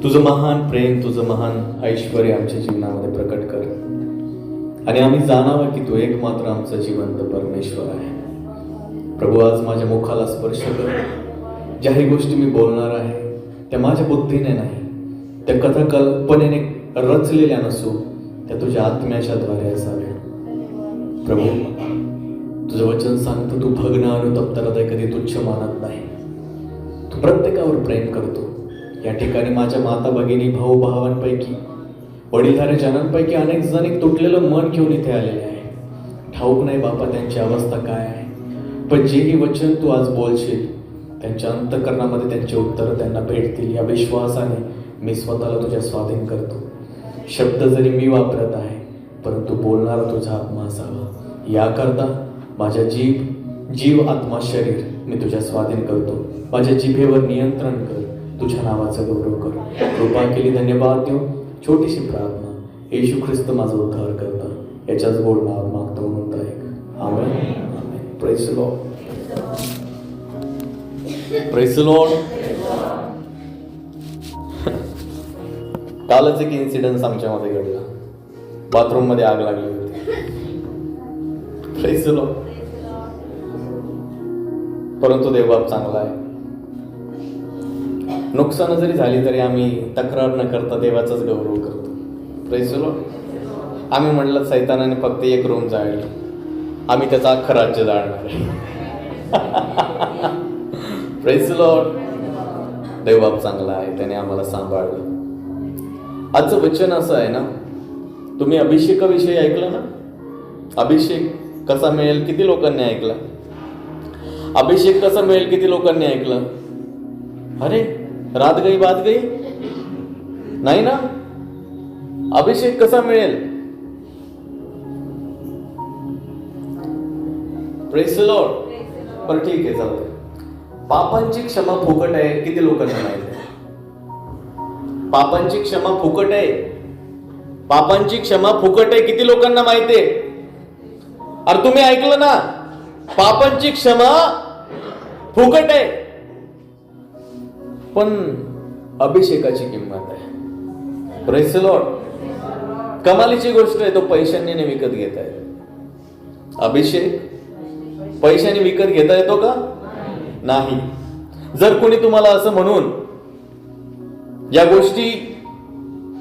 तुझं महान प्रेम, तुझं महान ऐश्वर आमच्या जीवनामध्ये प्रकट कर आणि आम्ही जाणावं की तू एकमात्र आमचा जिवंत परमेश्वर आहे. प्रभू, आज माझ्या मुखाला स्पर्श कर. ज्याही गोष्टी मी बोलणार आहे त्या माझ्या बुद्धीने नाही, त्या कथा कल्पनेने रचलेल्या नसू, त्या तुझ्या आत्म्याच्या द्वारे असाव्या. प्रभू, तुझं वचन सांगतं तू भग्न अनुतप्त हृदय कधी तुच्छ मानत नाही. तू प्रत्येकावर प्रेम करतो. या ठिकाणी माझ्या माता भगिनी, भाऊ भावांपैकी, वडीलधाऱ्या जनांपैकी अनेक जण एक तुटलेलं मन घेऊन इथे आलेले आहे. ठाऊक नाही बापा त्यांची अवस्था काय आहे, पण जेही वचन तू आज बोलशील त्यांच्या अंतःकरणामध्ये त्यांचे उत्तर त्यांना भेटतील. या विश्वासाने मी स्वतःला तुझ्या स्वाधीन करतो. शब्द जरी मी वापरत आहे, परंतु बोलणारा तुझा आत्मा असावा. याकरता माझ्या जीव आत्मा शरीर मी तुझ्या स्वाधीन करतो. माझ्या जिभेवर नियंत्रण कर. तुझ्या नावाचा गौरव कर. कृपा केली, धन्यवाद देऊ. छोटीशी प्रार्थना, येशू ख्रिस्त माझा उद्धार करता, याच्याच गोड नाव मागतो म्हणता ऐक. Amen. Amen. Praise the lord. Praise the lord. कालच एक इन्सिडेन्स आमच्यामध्ये घडला. बाथरूम मध्ये आग लागली होती. Praise the Lord. परंतु देवबाप चांगला आहे. नुकसान जरी झाली तरी आम्ही तक्रार न करता देवाचाच गौरव करतो. Praise the Lord. आम्ही म्हटलं सैतानाने फक्त एक रूम जाळली, आम्ही त्याचं अख्खं राज्य जाळणार आहे. Praise the Lord. देवबाप चांगला आहे, त्याने आम्हाला सांभाळलं. आजचं वचन असं आहे ना, तुम्ही अभिषेकाविषयी ऐकलं ना. अभिषेक कसा मिळेल किती लोकांनी ऐकलं. अभिषेक कसा मिळेल किती लोकांनी ऐकलं. अरे रात गई बात गई नाही ना. अभिषेक कसा मिळेल. Praise the Lord. पण ठीक आहे, चालतंय. पापांची क्षमा फुकट आहे किती लोकांना माहिती आहे. पापांची क्षमा फुकट आहे. पापांची क्षमा फुकट आहे किती लोकांना माहिती आहे. अरे तुम्ही ऐकलं ना, पापांची क्षमा फुकट आहे, पण अभिषेकाची किंमत आहे. Praise the Lord. कमालीची गोष्ट आहे, तो पैशांनी विकत घेता येतो. अभिषेक पैशाने विकत घेता येतो का. नाही. जर कोणी तुम्हाला असं म्हणून या गोष्टी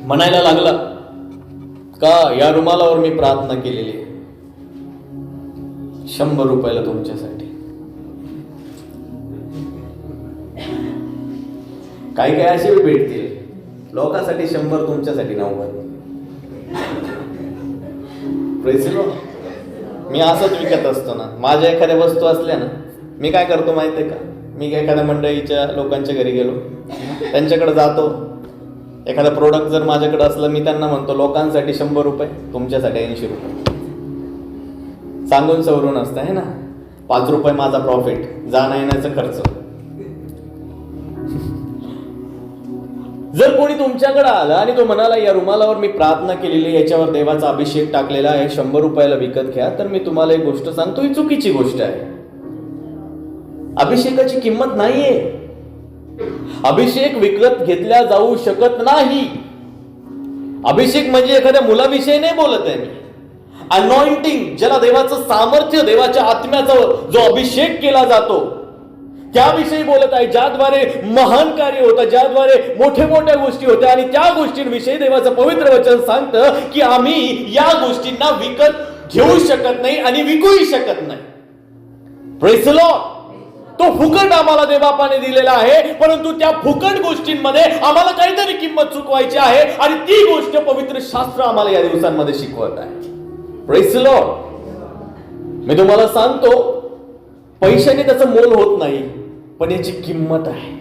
म्हणायला लागला का, या रुमालावर मी प्रार्थना केलेली आहे, 100 रुपयाला तुमच्यासाठी. काही काही असे भेटतील लोकांसाठी 100, तुमच्यासाठी 90. Praise the lord. मी असंच विकत असतो ना. माझ्या एखाद्या वस्तू असल्या ना, मी काय करतो माहितीये का, मी एखाद्या मंडळीच्या लोकांच्या घरी गेलो, त्यांच्याकडे जातो, एखादा प्रोडक्ट जर माझ्याकडे असलं, मी त्यांना म्हणतो लोकांसाठी 100 रुपये, तुमच्यासाठी 80 रुपये. सांगून सवरून असतं आहे ना. 5 रुपये माझा प्रॉफिट, जाणं येण्याचा खर्च. जर कोणी तुमच्याकडे आला आणि तो म्हणाला या रुमालावर मी प्रार्थना केलेली, याच्यावर देवाचा अभिषेक टाकलेला आहे, 100 रुपयाला विकत घ्या, तर मी तुम्हाला एक गोष्ट सांगतो, ही चुकीची गोष्ट आहे. अभिषेकाची किंमत नाहीये. अभिषेक विकत घेतला जाऊ शकत नाही. अभिषेक म्हणजे एखाद्या मुलाविषयी नाही बोलत आहे मी. अनॉइंटिंग, ज्याला देवाचं सामर्थ्य, देवाच्या आत्म्याचा जो अभिषेक केला जातो, त्याविषयी बोलत आहे, ज्याद्वारे महान कार्य होतं, ज्याद्वारे मोठ्या गोष्टी होत्या. आणि त्या गोष्टींविषयी देवाचं पवित्र वचन सांगतं की आम्ही या गोष्टींना विकत घेऊ शकत नाही आणि विकूही शकत नाही. Praise the Lord. तो फुकट आम्हाला देवबापाने दिलेला आहे, परंतु त्या फुकट गोष्टींमध्ये आम्हाला काहीतरी किंमत चुकवायची आहे आणि ती गोष्ट पवित्र शास्त्र आम्हाला या दिवसांमध्ये शिकवत आहे. Praise the lord. मी तुम्हाला सांगतो, पैशाने त्याचं मोल होत नाही, पण याची किंमत आहे.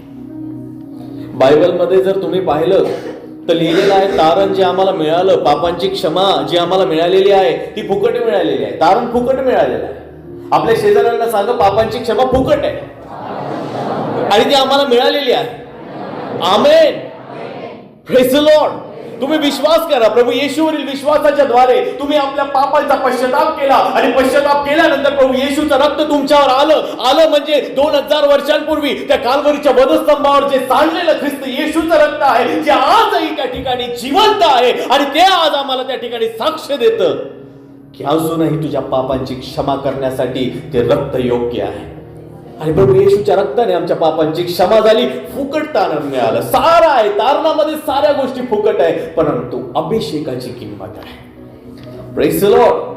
बायबलमध्ये जर तुम्ही पाहिलं तर लिहिलेलं आहे, तारण जे आम्हाला मिळालं, पापांची क्षमा जी आम्हाला मिळालेली आहे ती फुकट मिळालेली आहे. तारण फुकट मिळालेलं आहे. आपल्या शेजाऱ्यांना सांगा, पापांची क्षमा फुकट आहे आणि ती आम्हाला मिळालेली आहे. आमेन. Praise the lord. तुम्ही विश्वास करा. प्रभू येशूवरील विश्वासाच्या द्वारे तुम्ही आपल्या पापांचा पश्चाताप केला आणि पश्चाताप केल्यानंतर प्रभू येशूचं रक्त तुमच्यावर आलं म्हणजे 2000 वर्षांपूर्वी त्या काल्वरीच्या वधस्तंभावर जे सांडलेलं ख्रिस्त येशूचं रक्त आहे, जे आजही त्या ठिकाणी जिवंत आहे आणि ते आज आम्हाला त्या ठिकाणी साक्ष देतं की अजूनही तुझ्या पापांची क्षमा करण्यासाठी ते रक्त योग्य आहे. आणि प्रभू येशूच्या रक्ताने आमच्या पापांची क्षमा झाली, फुकट तारण मिळालं. सारा आहे, तारणामध्ये साऱ्या गोष्टी फुकट आहे, परंतु अभिषेकाची किंमत आहे. Praise the Lord.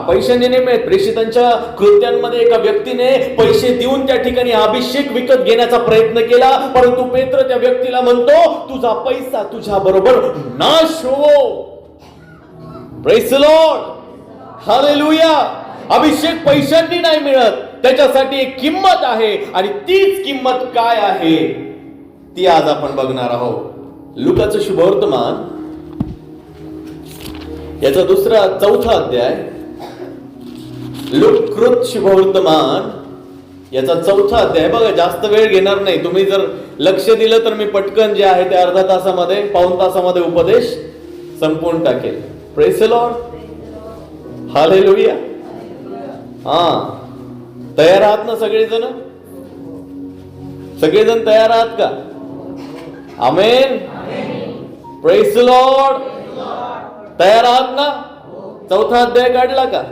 पैशाने नाही मिळत. प्रेषितांच्या कृत्यांमध्ये एका व्यक्तीने पैसे देऊन त्या ठिकाणी अभिषेक विकत घेण्याचा प्रयत्न केला, परंतु पेत्र त्या व्यक्तीला म्हणतो, तुझा पैसा तुझ्या बरोबर नाश हो. Praise the Lord. हालेलुया. अभिषेक पैशांनी नाही मिळत, त्याच्यासाठी एक किंमत आहे आणि तीच किंमत काय आहे ती आज आपण बघणार आहोत. लुकाचं शुभवर्तमान याचा चौथा अध्याय, लूककृत शुभवर्तमान याचा चौथा अध्याय. बघा, जास्त वेळ घेणार नाही. तुम्ही जर लक्ष दिलं तर मी पटकन जे आहे ते अर्धा तासामध्ये, पाऊण तासामध्ये उपदेश संपवून टाकेल. Praise the Lord. हालेलुया. तयार आहात ना सगळेजण? सगळेजण तयार आहात का? आमेन. Praise the lord. तयार आहात ना? चौथा अध्याय काढला का?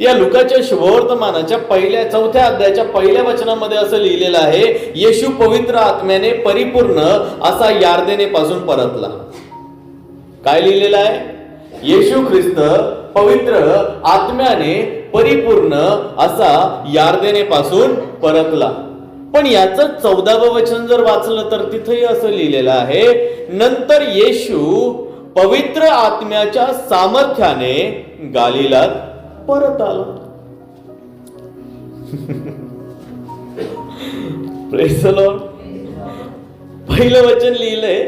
या लुकाच्या शुभवर्तमानाच्या चौथ्या अध्यायाच्या पहिल्या वचनामध्ये असं लिहिलेलं आहे, येशू पवित्र आत्म्याने परिपूर्ण असा यार्देनेपासून परतला. काय लिहिलेलं आहे? येशू ख्रिस्त पवित्र आत्म्याने परिपूर्ण असा यार्देनेपासून परतला. पण याचं 14वं वचन जर वाचलं तर तिथेही असं लिहिलेलं आहे, नंतर येशू पवित्र आत्म्याच्या सामर्थ्याने गालिलात परत आला. Praise the Lord. पहिलं वचन लिहिलंय,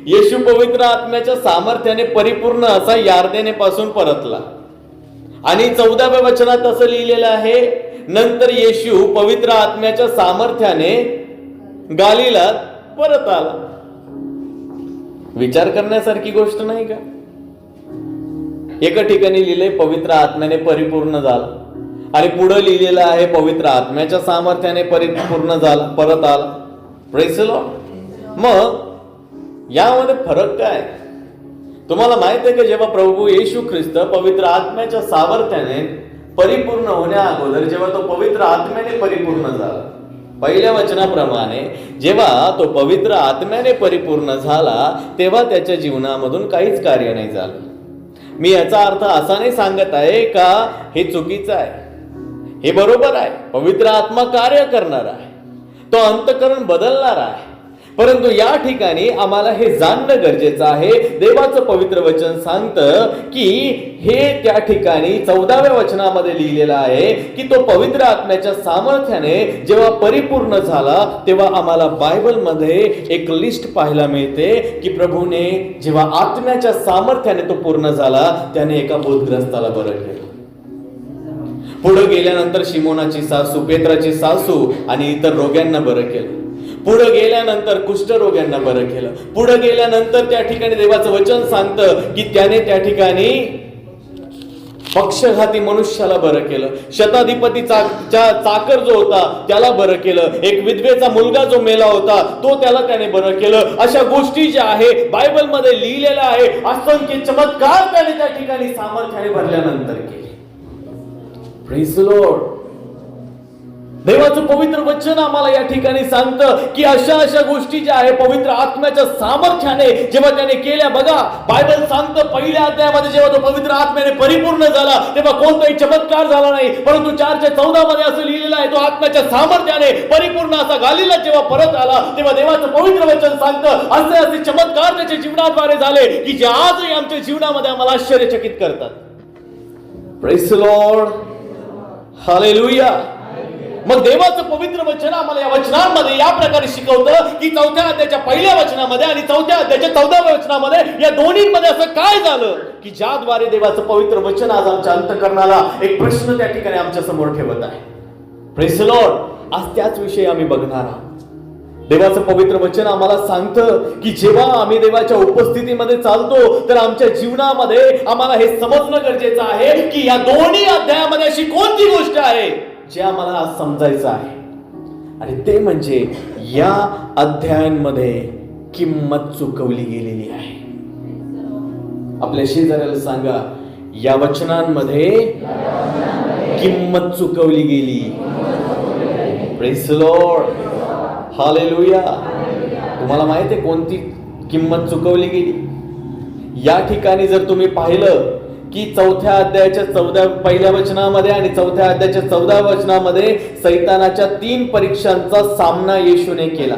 येशू पवित्र आत्म्याच्या सामर्थ्याने परिपूर्ण असा यार्देनेपासून परतला. आणि 14व्या वचनात असं लिहिलेलं आहे, नंतर येशू पवित्र आत्म्याच्या सामर्थ्याने गालिलात परत आला. विचार करण्यासारखी गोष्ट नाही का? एका ठिकाणी लिहिलंय पवित्र आत्म्याने परिपूर्ण झाला आणि पुढे लिहिलेलं आहे पवित्र आत्म्याच्या सामर्थ्याने परिपूर्ण झाला, परत आला. Praise the Lord. मग यामध्ये फरक काय? तुम्हाला माहित आहे की जेव्हा प्रभू येशू ख्रिस्त पवित्र आत्म्याच्या सामर्थ्याने परिपूर्ण होण्या अगोदर, जेव्हा तो पवित्र आत्म्याने परिपूर्ण झाला, पहिल्या वचनाप्रमाणे जेव्हा तो पवित्र आत्म्याने परिपूर्ण झाला तेव्हा त्याच्या जीवनामधून काहीच कार्य नाही झालं. मी याचा अर्थ असा नाही सांगत आहे का हे चुकीचं आहे. हे बरोबर आहे. पवित्र आत्मा कार्य करणार आहे, तो अंतःकरण बदलणार आहे. परंतु या ठिकाणी आम्हाला हे जाणणं गरजेचं आहे. देवाचं पवित्र वचन सांगतं की हे त्या ठिकाणी 14व्या वचनामध्ये लिहिलेलं आहे की तो पवित्र आत्म्याच्या सामर्थ्याने जेव्हा परिपूर्ण झाला तेव्हा आम्हाला बायबलमध्ये एक लिस्ट पाहायला मिळते की प्रभूने जेव्हा आत्म्याच्या सामर्थ्याने तो पूर्ण झाला त्याने एका भूतग्रस्ताला बरं केलं. पुढे गेल्यानंतर शिमोनाची सासू, पेत्राची सासू आणि इतर रोग्यांना बरं केलं. पुढे गेल्यानंतर कुष्ठरोग्यांना बरं केलं. पुढे गेल्यानंतर त्या ठिकाणी देवाचं वचन सांगतं की त्याने त्या ठिकाणी पक्षघाती मनुष्याला बरं केलं. शताधिपती चाकर जो होता त्याला बरं केलं. एक विधवेचा मुलगा जो मेला होता तो त्याने बरं केलं. अशा गोष्टी ज्या आहे बायबलमध्ये लिहिलेल्या आहे. असंख्य चमत्कार त्याने त्या ठिकाणी सामर्थ्याने भरल्यानंतर केले. Praise the Lord. देवाचं पवित्र वचन आम्हाला या ठिकाणी सांगतं की अशा गोष्टी ज्या आहे पवित्र आत्म्याच्या सामर्थ्याने जेव्हा त्याने केल्या. बघा, बायबल सांगतं पहिल्या अध्यायामध्ये जेव्हा तो पवित्र आत्म्याने परिपूर्ण झाला तेव्हा कोणताही चमत्कार झाला नाही, परंतु 4:14 मध्ये असं लिहिलेलं आहे, तो आत्म्याच्या सामर्थ्याने परिपूर्ण असा गालिलात जेव्हा परत आला तेव्हा देवाचं पवित्र वचन सांगतं असे चमत्कार त्याच्या जीवनाद्वारे झाले की जे आजही आमच्या जीवनामध्ये आम्हाला आश्चर्यचकित करतात. Praise the Lord. हालेलुया. मग देवाचं पवित्र वचन आम्हाला या वचनांमध्ये या प्रकारे शिकवतं की 4थ्या अध्यायाच्या पहिल्या वचनामध्ये आणि 4थ्या अध्यायाच्या 14व्या वचनामध्ये या दोन्हीमध्ये असं काय झालं की ज्याद्वारे देवाचं पवित्र वचन आज आमच्या अंतःकरणाला एक प्रश्न त्या ठिकाणी आमच्या समोर ठेवत आहे. Praise the Lord. आज त्याच विषयी आम्ही बघणार आहोत. देवाचं पवित्र वचन आम्हाला सांगतं की जेव्हा आम्ही देवाच्या उपस्थितीमध्ये चालतो तर आमच्या जीवनामध्ये आम्हाला हे समजणं गरजेचं आहे की या दोन्ही अध्यायामध्ये अशी कोणती गोष्ट आहे जे आम्हाला आज समजायचं आहे. आणि ते म्हणजे या अध्यायांमध्ये किंमत चुकवली गेलेली आहे. आपल्या शेजाऱ्याला सांगा, या वचनांमध्ये किंमत चुकवली गेली. Praise the Lord, hallelujah. तुम्हाला माहिती आहे कोणती किंमत चुकवली गेली? या ठिकाणी जर तुम्ही पाहिलं की 4थ्या अध्यायाच्या पहिल्या वचनामध्ये आणि 4थ्या अध्यायाच्या 14व्या वचनामध्ये सैतानाच्या 3 परीक्षांचा सामना येशूने केला.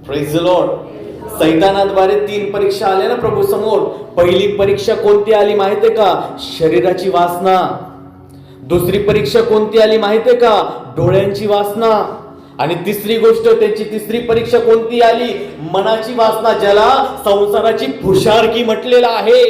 Praise the Lord. सैतानाद्वारे 3 परीक्षा आल्या ना प्रभू समोर. पहिली परीक्षा कोणती आली माहितीये का? शरीराची वासना. दुसरी परीक्षा कोणती आली माहितीये का? डोळ्यांची वासना. आणि तिसरी गोष्ट, त्याची तिसरी परीक्षा कोणती आली? मनाची वासना, ज्याला संसाराची फुशारकी म्हटलेलं आहे.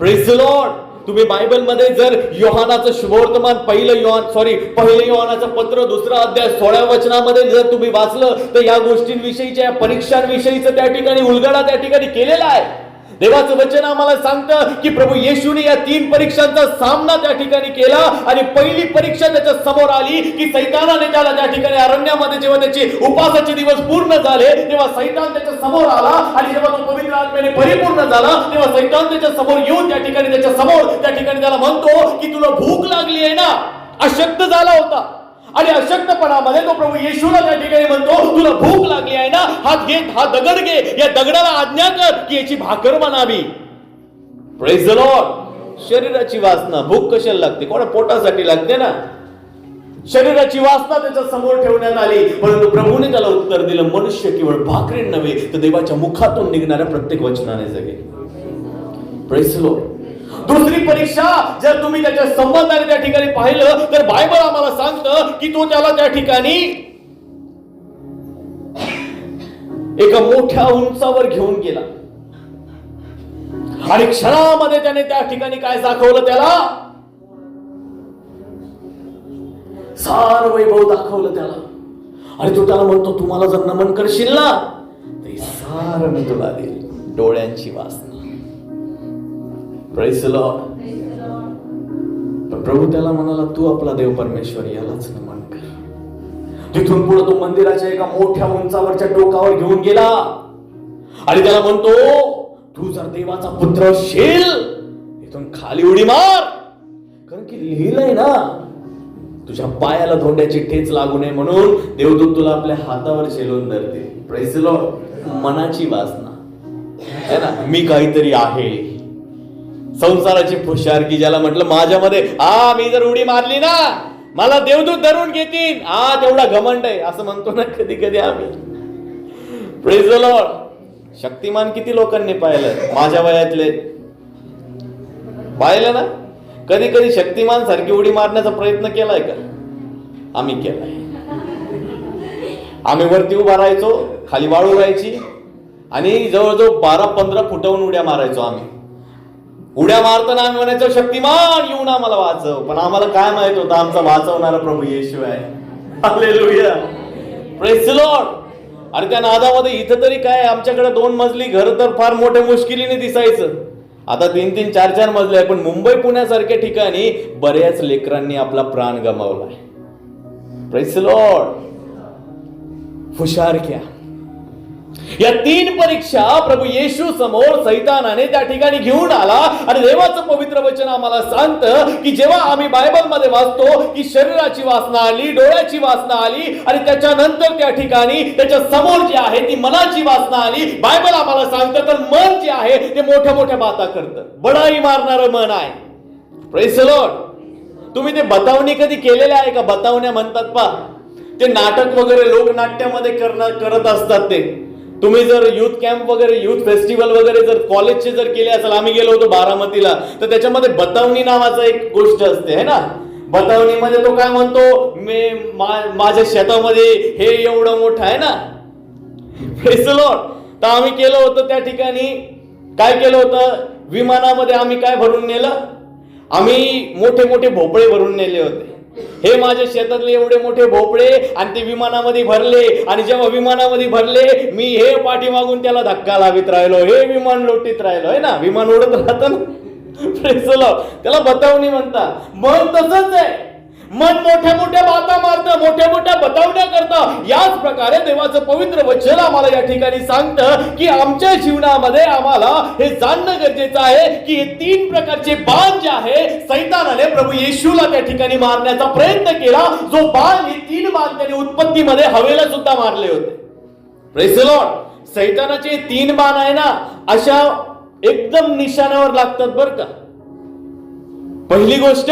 Praise the lord. तुम्ही बायबल मध्ये जर योहानाचं शुभवर्तमान पहिलं योहानाचं पत्र 2रा अध्याय 16व्या वचनामध्ये जर तुम्ही वाचलं तर या गोष्टींविषयीच्या, परीक्षांविषयीचं त्या ठिकाणी उलगडा त्या ठिकाणी केलेला आहे. देवाचं वचन आम्हाला सांगतं की प्रभू येशूने या 3 परीक्षांचा सामना त्या ठिकाणी केला. आणि पहिली परीक्षा त्याच्या समोर आली की सैतानाने त्याला त्या ठिकाणी अरण्यामध्ये जेव्हा त्याचे उपासाचे दिवस पूर्ण झाले तेव्हा सैतान त्याच्या समोर आला. आणि जेव्हा तो पवित्र आत्म्याने परिपूर्ण झाला तेव्हा सैतान त्याच्या समोर येऊन त्या ठिकाणी त्याला म्हणतो की तुला भूक लागली आहे ना. अशक्त झाला होता आणि अशक्तपणामध्ये तो प्रभू येशूला त्या ठिकाणी म्हणतो, तुला भूक लागली आहे ना, हात घे, हा दगड घे, या दगडाला आज्ञा कर की याची भाकर बनावी. Praise the Lord. शरीराची वासना, भूक कशाला लागते? कोणा पोटासाठी लागते ना. शरीराची वासना त्याच्या समोर ठेवण्यात आली, परंतु प्रभूने त्याला उत्तर दिलं, मनुष्य केवळ भाकरीने नव्हे तर देवाच्या मुखातून निघणाऱ्या प्रत्येक वचनाने जगेल. Praise the lord. दुसरी परीक्षा जर तुम्ही त्याच्या संबंधाने त्या ठिकाणी पाहिलं तर बायबल आम्हाला सांगतं की तो त्याला त्या ठिकाणी एका मोठ्या उंचावर घेऊन गेला आणि क्षणामध्ये त्याने त्या ठिकाणी काय दाखवलं? त्याला सार वैभव दाखवलं त्याला. आणि तो त्याला म्हणतो, तुम्हाला जर नमन करशील ना तर सार मी तुला देईल. डोळ्यांची वासना. Praise the Lord. प्रभू त्याला म्हणाला, तू आपला देव परमेश्वर यालाच नमन कर. तिथून पुढे तो मंदिराच्या एका मोठ्या उंचावरच्या टोकावर घेऊन गेला आणि त्याला म्हणतो, तू जर देवाचा पुत्र असशील इथून खाली उडी मार. कारण की लिहिलंय ना, तुझ्या पायाला धोंड्याची ठेच लागू नये म्हणून देवदूत तुला आपल्या हातावर झेलून धरते. Praise the Lord. मनाची वासना है ना, मी काहीतरी आहे. संसाराची फुशारकी, ज्याला म्हटलं माझ्यामध्ये मी जर उडी मारली ना मला देवदूत धरून घेतील, तेवढा घमंड आहे असं म्हणतो ना कधी कधी आम्ही. Praise the Lord. शक्तिमान किती लोकांनी पाहिलं? माझ्या वयातले पाहिलं ना. कधी कधी शक्तिमान सारखी उडी मारण्याचा प्रयत्न केलाय का? आम्ही केलाय. आम्ही वरती उभा राहायचो, खाली वाळू राहायची आणि जवळजवळ 12-15 फुटावून उड्या मारायचो आम्ही. उड्या मारताना आम्ही म्हणायचो, शक्तिमान येऊन आम्हाला वाचव. पण आम्हाला काय माहित होतं, आमचा वाचवणारा प्रभू येशू आहे. हालेलुया. Praise the Lord. आणि त्या नादामध्ये इथं तरी काय, आमच्याकडे 2 मजली घर तर फार मोठ्या मुश्किलीने दिसायचं. आता 3-3, 4-4 मजले आहे. पण मुंबई पुण्यासारख्या ठिकाणी बऱ्याच लेकरांनी आपला प्राण गमावलाय. Praise the lord. फुशारक्या. या 3 परीक्षा प्रभू येशू समोर सैतानाने त्या ठिकाणी घेऊन आला. आणि देवाचं पवित्र वचन आम्हाला सांगतं की जेव्हा आम्ही बायबल मध्ये वाचतो की शरीराची वासना आली, डोळ्याची वासना आली आणि त्याच्यानंतर त्या ठिकाणी त्याच्या समोर जी आहे ती मनाची वासना आली. बायबल आम्हाला सांगतं तर मन जे आहे ते मोठ्या मोठ्या बाता करतं. बडाई मारणारं मन आहे. Praise the lord. तुम्ही ते बतावणी कधी केलेल्या आहे का? बतावण्या म्हणतात पा, ते नाटक वगैरे लोकनाट्यामध्ये करत असतात. ते तुम्ही जर युथ कॅम्प वगैरे, युथ फेस्टिवल वगैरे जर कॉलेजचे जर केले असेल, आम्ही गेलो होतो बारामतीला, तर त्याच्यामध्ये बतावणी नावाचा एक गोष्ट असते है ना. बतावणीमध्ये तो काय म्हणतो, माझ्या शेतामध्ये हे एवढं मोठं आहे ना. Praise the Lord. तर आम्ही केलं होतं त्या ठिकाणी, काय केलं होतं, विमानामध्ये आम्ही काय भरून नेलं, आम्ही मोठे मोठे भोपळे भरून नेले होते. हे माझ्या शेतातले एवढे मोठे भोपळे आणि ते विमानामध्ये भरले. आणि जेव्हा विमानामध्ये भरले, मी हे पाठीमागून त्याला धक्का लावित राहिलो, हे विमान लोटीत राहिलो है ना. विमान उडत राहतं ना. Praise the Lord. त्याला बतावणी म्हणतात. मन तसंच आहे. मन मोठ्या मोठ्या बाता मारतं, मोठ्या मोठ्या बतावण्या करतं. याच प्रकारे देवाचं पवित्र वचन आम्हाला या ठिकाणी सांगतं की आमच्या जीवनामध्ये आम्हाला हे जाणणं गरजेचं आहे की हे 3 प्रकारचे बाण जे आहे, सैतानाने प्रभू येशूला त्या ठिकाणी मारण्याचा प्रयत्न केला. जो बाण, हे 3 बाण त्याने उत्पत्तीमध्ये हवेला सुद्धा मारले होते. Praise the Lord. सैतानाचे 3 बाण आहे ना, अशा एकदम निशाण्यावर लागतात बरं का. पहिली गोष्ट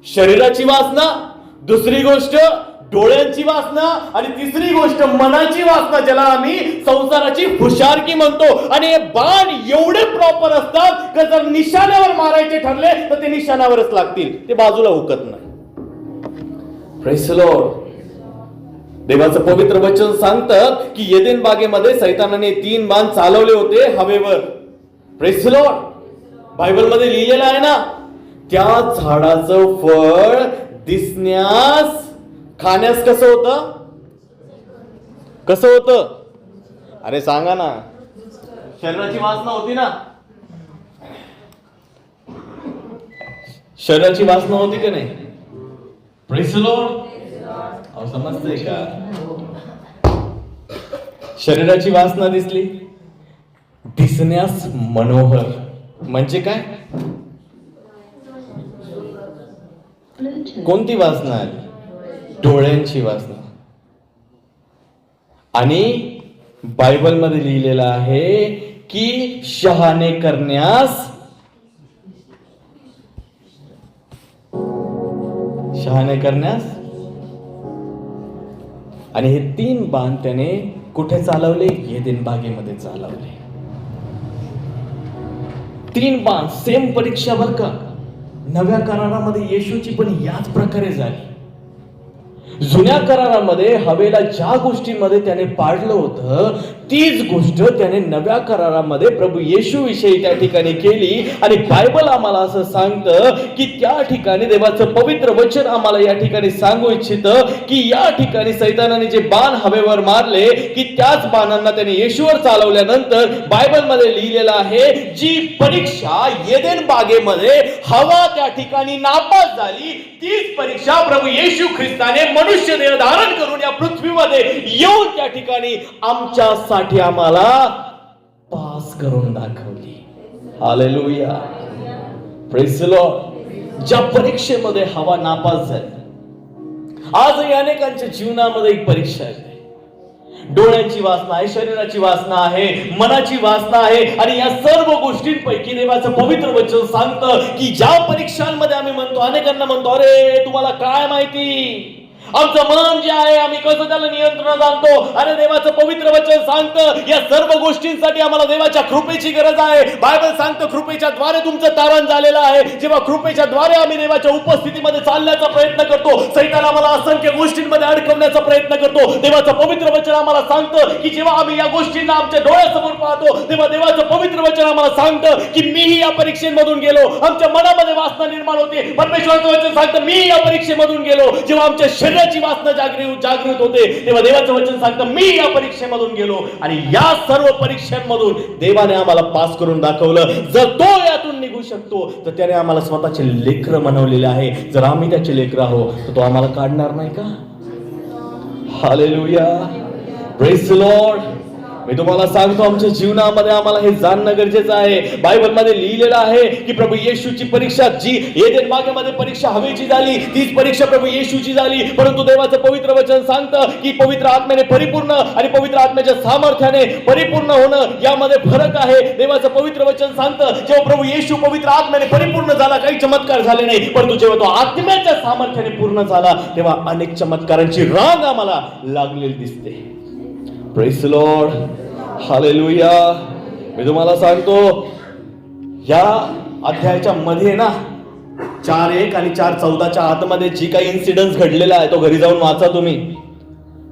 शरीराची वासना, दुसरी गोष्ट डोळ्यांची वासना, आणि तिसरी गोष्ट मनाची वासना, ज्याला आम्ही संसाराची हुशारकी म्हणतो. आणि हे बाण एवढे प्रॉपर असतात की जर निशाण्यावर मारायचे ठरले तर ते निशाण्यावरच लागतील, ते बाजूला हुकत नाही. Praise the Lord. देवाचं पवित्र वचन सांगतात की एदेन बागेमध्ये सैतानाने 3 बाण चालवले होते however. Praise the Lord. Bible मध्ये लिहिलेलं आहे ना, त्या झाडाचं फळ दिसण्यास, खाण्यास कसं होतं? कसं होतं? अरे सांगा ना. शरीराची वासना होती ना, शरीराची वासना होती का नाही? Praise the Lord. समजतंय का? शरीराची वासना दिसली, दिसण्यास मनोहर म्हणजे काय? कोणती वासना आली? डोळ्यांची वासना. आणि बायबल मध्ये लिहिलेलं आहे की शहाणे करण्यास, शहाणे करण्यास. आणि हे 3 बाण त्याने कुठे चालवले? एदेन बागेमध्ये चालवले. 3 बाण, सेम परीक्षा बर का. नव्या करारामध्ये येशूची पण याच प्रकारे झाली. जुन्या करारामध्ये हवेला ज्या गोष्टीमध्ये त्याने पाडलं होतं, तीच गोष्ट त्याने नव्या करारामध्ये प्रभू येशू विषयी त्या ठिकाणी केली. आणि बायबल आम्हाला असं सांगतं की त्या ठिकाणी देवाचं पवित्र वचन आम्हाला या ठिकाणी सांगू इच्छितं की या ठिकाणी सैतानाने जे बाण हवेवर मारले, की त्याच बाणांना त्याने येशूवर चालवल्यानंतर बायबल मध्ये लिहिलेलं आहे, जी परीक्षा एदेन बागेमध्ये हवा त्या ठिकाणी नापास झाली, तीच परीक्षा प्रभू येशू ख्रिस्ताने मनुष्य देह धारण करून या पृथ्वीमध्ये येऊन त्या ठिकाणी आमच्यासाठी आम्हाला पास करून दाखवली. हालेलुया. Praise the Lord. ज्या परीक्षेमध्ये हवा नापास झाली, आजही अनेकांच्या जीवनामध्ये एक परीक्षा आहे. डोळ्यांची वासना आहे, शरीराची वासना आहे, मनाची वासना आहे. आणि या सर्व गोष्टींपैकी देवाचं पवित्र वचन सांगतं की ज्या परीक्षांमध्ये आम्ही म्हणतो, अनेकांना म्हणतो, अरे तुम्हाला काय माहिती, आमचं मन जे आहे आम्ही कसं त्याला नियंत्रणात आणतो. अरे देवाचं पवित्र वचन सांगतं या सर्व गोष्टींसाठी आम्हाला देवाच्या कृपेची गरज आहे. बायबल सांगतं कृपेच्या द्वारे तुमचं तारण झालेलं आहे. जेव्हा कृपेच्या द्वारे आम्ही देवाच्या उपस्थितीमध्ये चालण्याचा प्रयत्न करतो, सैतान आम्हाला असंख्य गोष्टींमध्ये अडकवण्याचा प्रयत्न करतो. देवाचं पवित्र वचन आम्हाला सांगतं की जेव्हा आम्ही या गोष्टींना आमच्या डोळ्यासमोर पाहतो, तेव्हा देवाचं पवित्र वचन आम्हाला सांगतं की मीही या परीक्षेमधून गेलो. आमच्या मनामध्ये वासना निर्माण होते. परमेश्वराचं वचन सांगतं मीही या परीक्षेमधून गेलो. जेव्हा आमच्या शरीराची वासना जागृत होते, तेव्हा देवाचं वचन सांगतं मी या परीक्षेमधून गेलो. आणि या सर्व परीक्षांमधून देवाने आम्हाला पास करून दाखवलं. जर तो यातून निघू शकतो तर त्याने आम्हाला स्वतःचे लेकरं बनवलेले आहे. जर आम्ही त्याचे लेकरं आहोत तर तो आम्हाला काढणार नाही का? हालेलुया. Praise the lord. मी तुम्हाला सांगतो आमच्या जीवनामध्ये आम्हाला हे जाणणं गरजेचं आहे. बायबल मध्ये लिहिलेलं आहे की प्रभू येशूची परीक्षा जी एदेन बागेमध्ये परीक्षा हवेची झाली, तीच परीक्षा प्रभू येशूची झाली. परंतु देवाचं पवित्र वचन सांगतं की पवित्र आत्म्याने परिपूर्ण आणि पवित्र आत्म्याच्या सामर्थ्याने परिपूर्ण होणं यामध्ये फरक आहे. देवाचं पवित्र वचन सांगतं जेव्हा प्रभू येशू पवित्र आत्म्याने परिपूर्ण झाला, काही चमत्कार झाले नाही, परंतु जेव्हा तो आत्म्याच्या सामर्थ्याने पूर्ण झाला तेव्हा अनेक चमत्कारांची रांग आम्हाला लागलेली दिसते. Praise the Lord. हालेलुया. मी तुम्हाला सांगतो या अध्यायाच्या मध्ये ना 4:1 आणि 4:14च्या आतमध्ये जी काही इन्सिडेंट घडलेला आहे तो घरी जाऊन वाचा तुम्ही.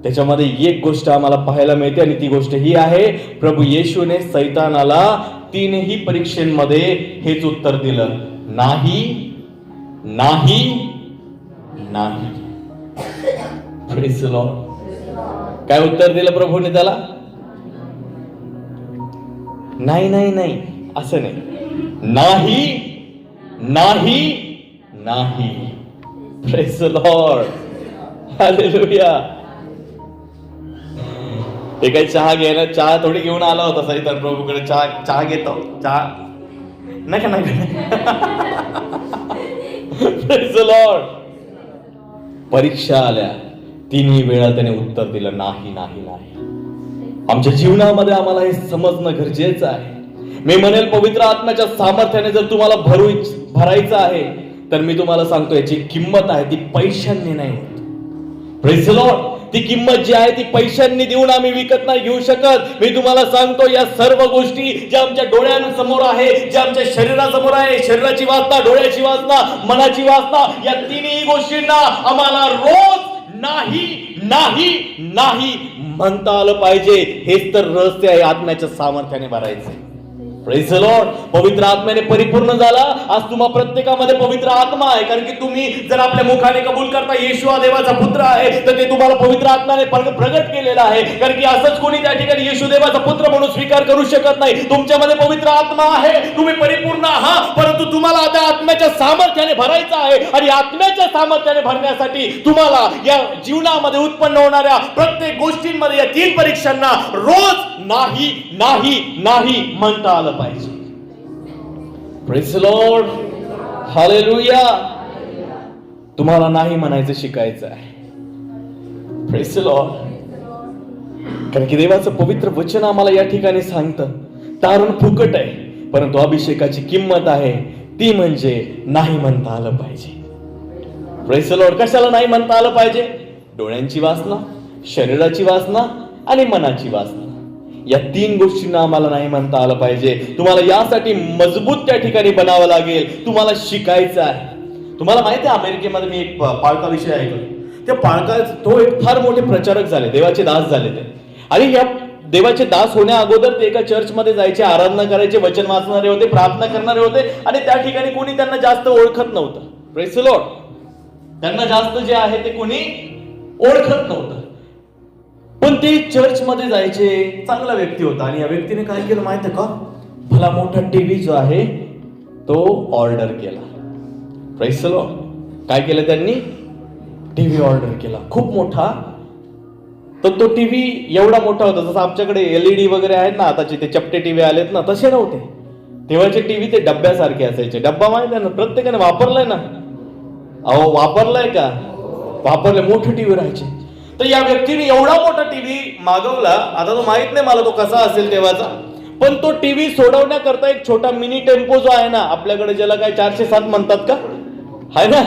त्याच्यामध्ये एक गोष्ट आम्हाला पाहायला मिळते आणि ती गोष्ट ही आहे, प्रभू येशूने सैतानाला 3ही परीक्षेमध्ये हेच उत्तर दिलं, नाही, नाही, नाही. Praise the Lord. काय उत्तर दिलं प्रभूने त्याला? नाही, नाही, नाही, असं नाही. नाही, नाही, नाही. Praise the Lord, hallelujah. ते काही चहा घ्यायला, चहा थोडी घेऊन आला होता सैतान प्रभूकडे. चहा घेतो, चहा नका प्रेज द लॉर्ड. परीक्षा आल्या, तिन्ही वेळा त्याने उत्तर दिलं नाही नाही नाही. आमच्या जीवनामध्ये आम्हाला हे समजणं गरजेचं आहे. मी म्हणेल पवित्र आत्म्याच्या सामर्थ्याने जर तुम्हाला भरायचं आहे तर मी तुम्हाला सांगतो याची किंमत आहे ती पैशांनी नाही होत. Praise the Lord. ती किंमत जी आहे ती पैशांनी देऊन आम्ही विकत नाही घेऊ शकत. मी तुम्हाला सांगतो या सर्व गोष्टी ज्या आमच्या डोळ्यांसमोर आहे, ज्या आमच्या शरीरासमोर आहे, शरीराची वासना, डोळ्याची वासना, मनाची वासना, या तिन्ही गोष्टींना आम्हाला रोज नाही नाही नाही म्हणता आलं पाहिजे. हेच तर रहस्य आहे आत्म्याच्या सामर्थ्याने भरायचं. Praise the Lord. पवित्र आत्म्याने परिपूर्ण झाला. आज तुम्हा प्रत्येकामध्ये पवित्र आत्मा आहे, कारण की तुम्ही जर आपल्या मुखाने कबूल करता येशू हा देवाचा पुत्र आहे तर ते तुम्हाला पवित्र आत्म्याने प्रगट केलेला आहे. कारण की असंच कोणी त्या ठिकाणी येशू देवाचा पुत्र म्हणून स्वीकार करू शकत नाही. तुमच्यामध्ये पवित्र आत्मा आहे, तुम्ही परिपूर्ण आहात, परंतु तुम्हाला आता आत्म्याच्या सामर्थ्याने भरायचं आहे. आणि आत्म्याच्या सामर्थ्याने भरण्यासाठी तुम्हाला या जीवनामध्ये उत्पन्न होणाऱ्या प्रत्येक गोष्टींमध्ये या तीन परीक्षांना रोज नाही नाही नाही म्हणता आलं पाहिजे. Praise the Lord, hallelujah. तुम्हाला नाही म्हणायचं शिकायचं आहे. Praise the Lord. कारण की देवाचं पवित्र वचन आम्हाला या ठिकाणी सांगतं तारण फुकट आहे, परंतु अभिषेकाची किंमत आहे ती म्हणजे नाही म्हणता आलं पाहिजे. Praise the Lord. कशाला नाही म्हणता आलं पाहिजे? डोळ्यांची वासना, शरीराची वासना आणि मनाची वासना, या तीन गोष्टींना आम्हाला नाही म्हणता आलं पाहिजे. तुम्हाला यासाठी मजबूत त्या ठिकाणी बनावं लागेल. तुम्हाला शिकायचं आहे. तुम्हाला माहिती आहे अमेरिकेमध्ये मी एक पाळकाविषयी ऐकलं. त्या तो एक फार मोठे प्रचारक झाले, देवाचे दास झाले ते. आणि या देवाचे दास होण्या अगोदर ते एका चर्चमध्ये जायचे, आराधना करायचे, वचन वाचणारे होते, प्रार्थना करणारे होते. आणि त्या ठिकाणी कोणी त्यांना जास्त ओळखत नव्हतं. Praise the Lord. त्यांना जास्त जे आहे ते कोणी ओळखत नव्हतं. पण ते चर्च मध्ये जायचे, चांगला व्यक्ती होता. आणि या व्यक्तीने काय केलं माहिती आहे का? भला मोठा टीव्ही जो आहे तो ऑर्डर केला. Praise the Lord. काय केलं त्यांनी? टीव्ही ऑर्डर केला, खूप मोठा. तर तो टीव्ही एवढा मोठा होता, जसं आमच्याकडे LED वगैरे आहेत ना आताचे, ते चपटे टीव्ही आलेत ना, तसे नव्हते. तेव्हाचे टीव्ही ते डब्यासारखे असायचे. डब्बा माहिती आहे ना, प्रत्येकाने वापरलाय ना? अहो वापरलाय का? वापरले. मोठे टीव्ही राहायचे. तर या व्यक्तीने एवढा मोठा टीव्ही मागवला. आता तो माहित नाही मला तो कसा असेल तेव्हाचा, पण तो टीव्ही सोडवण्याकरता एक छोटा मिनी टेम्पो जो आहे ना आपल्याकडे, ज्याला काय 407 म्हणतात का, आहे ना,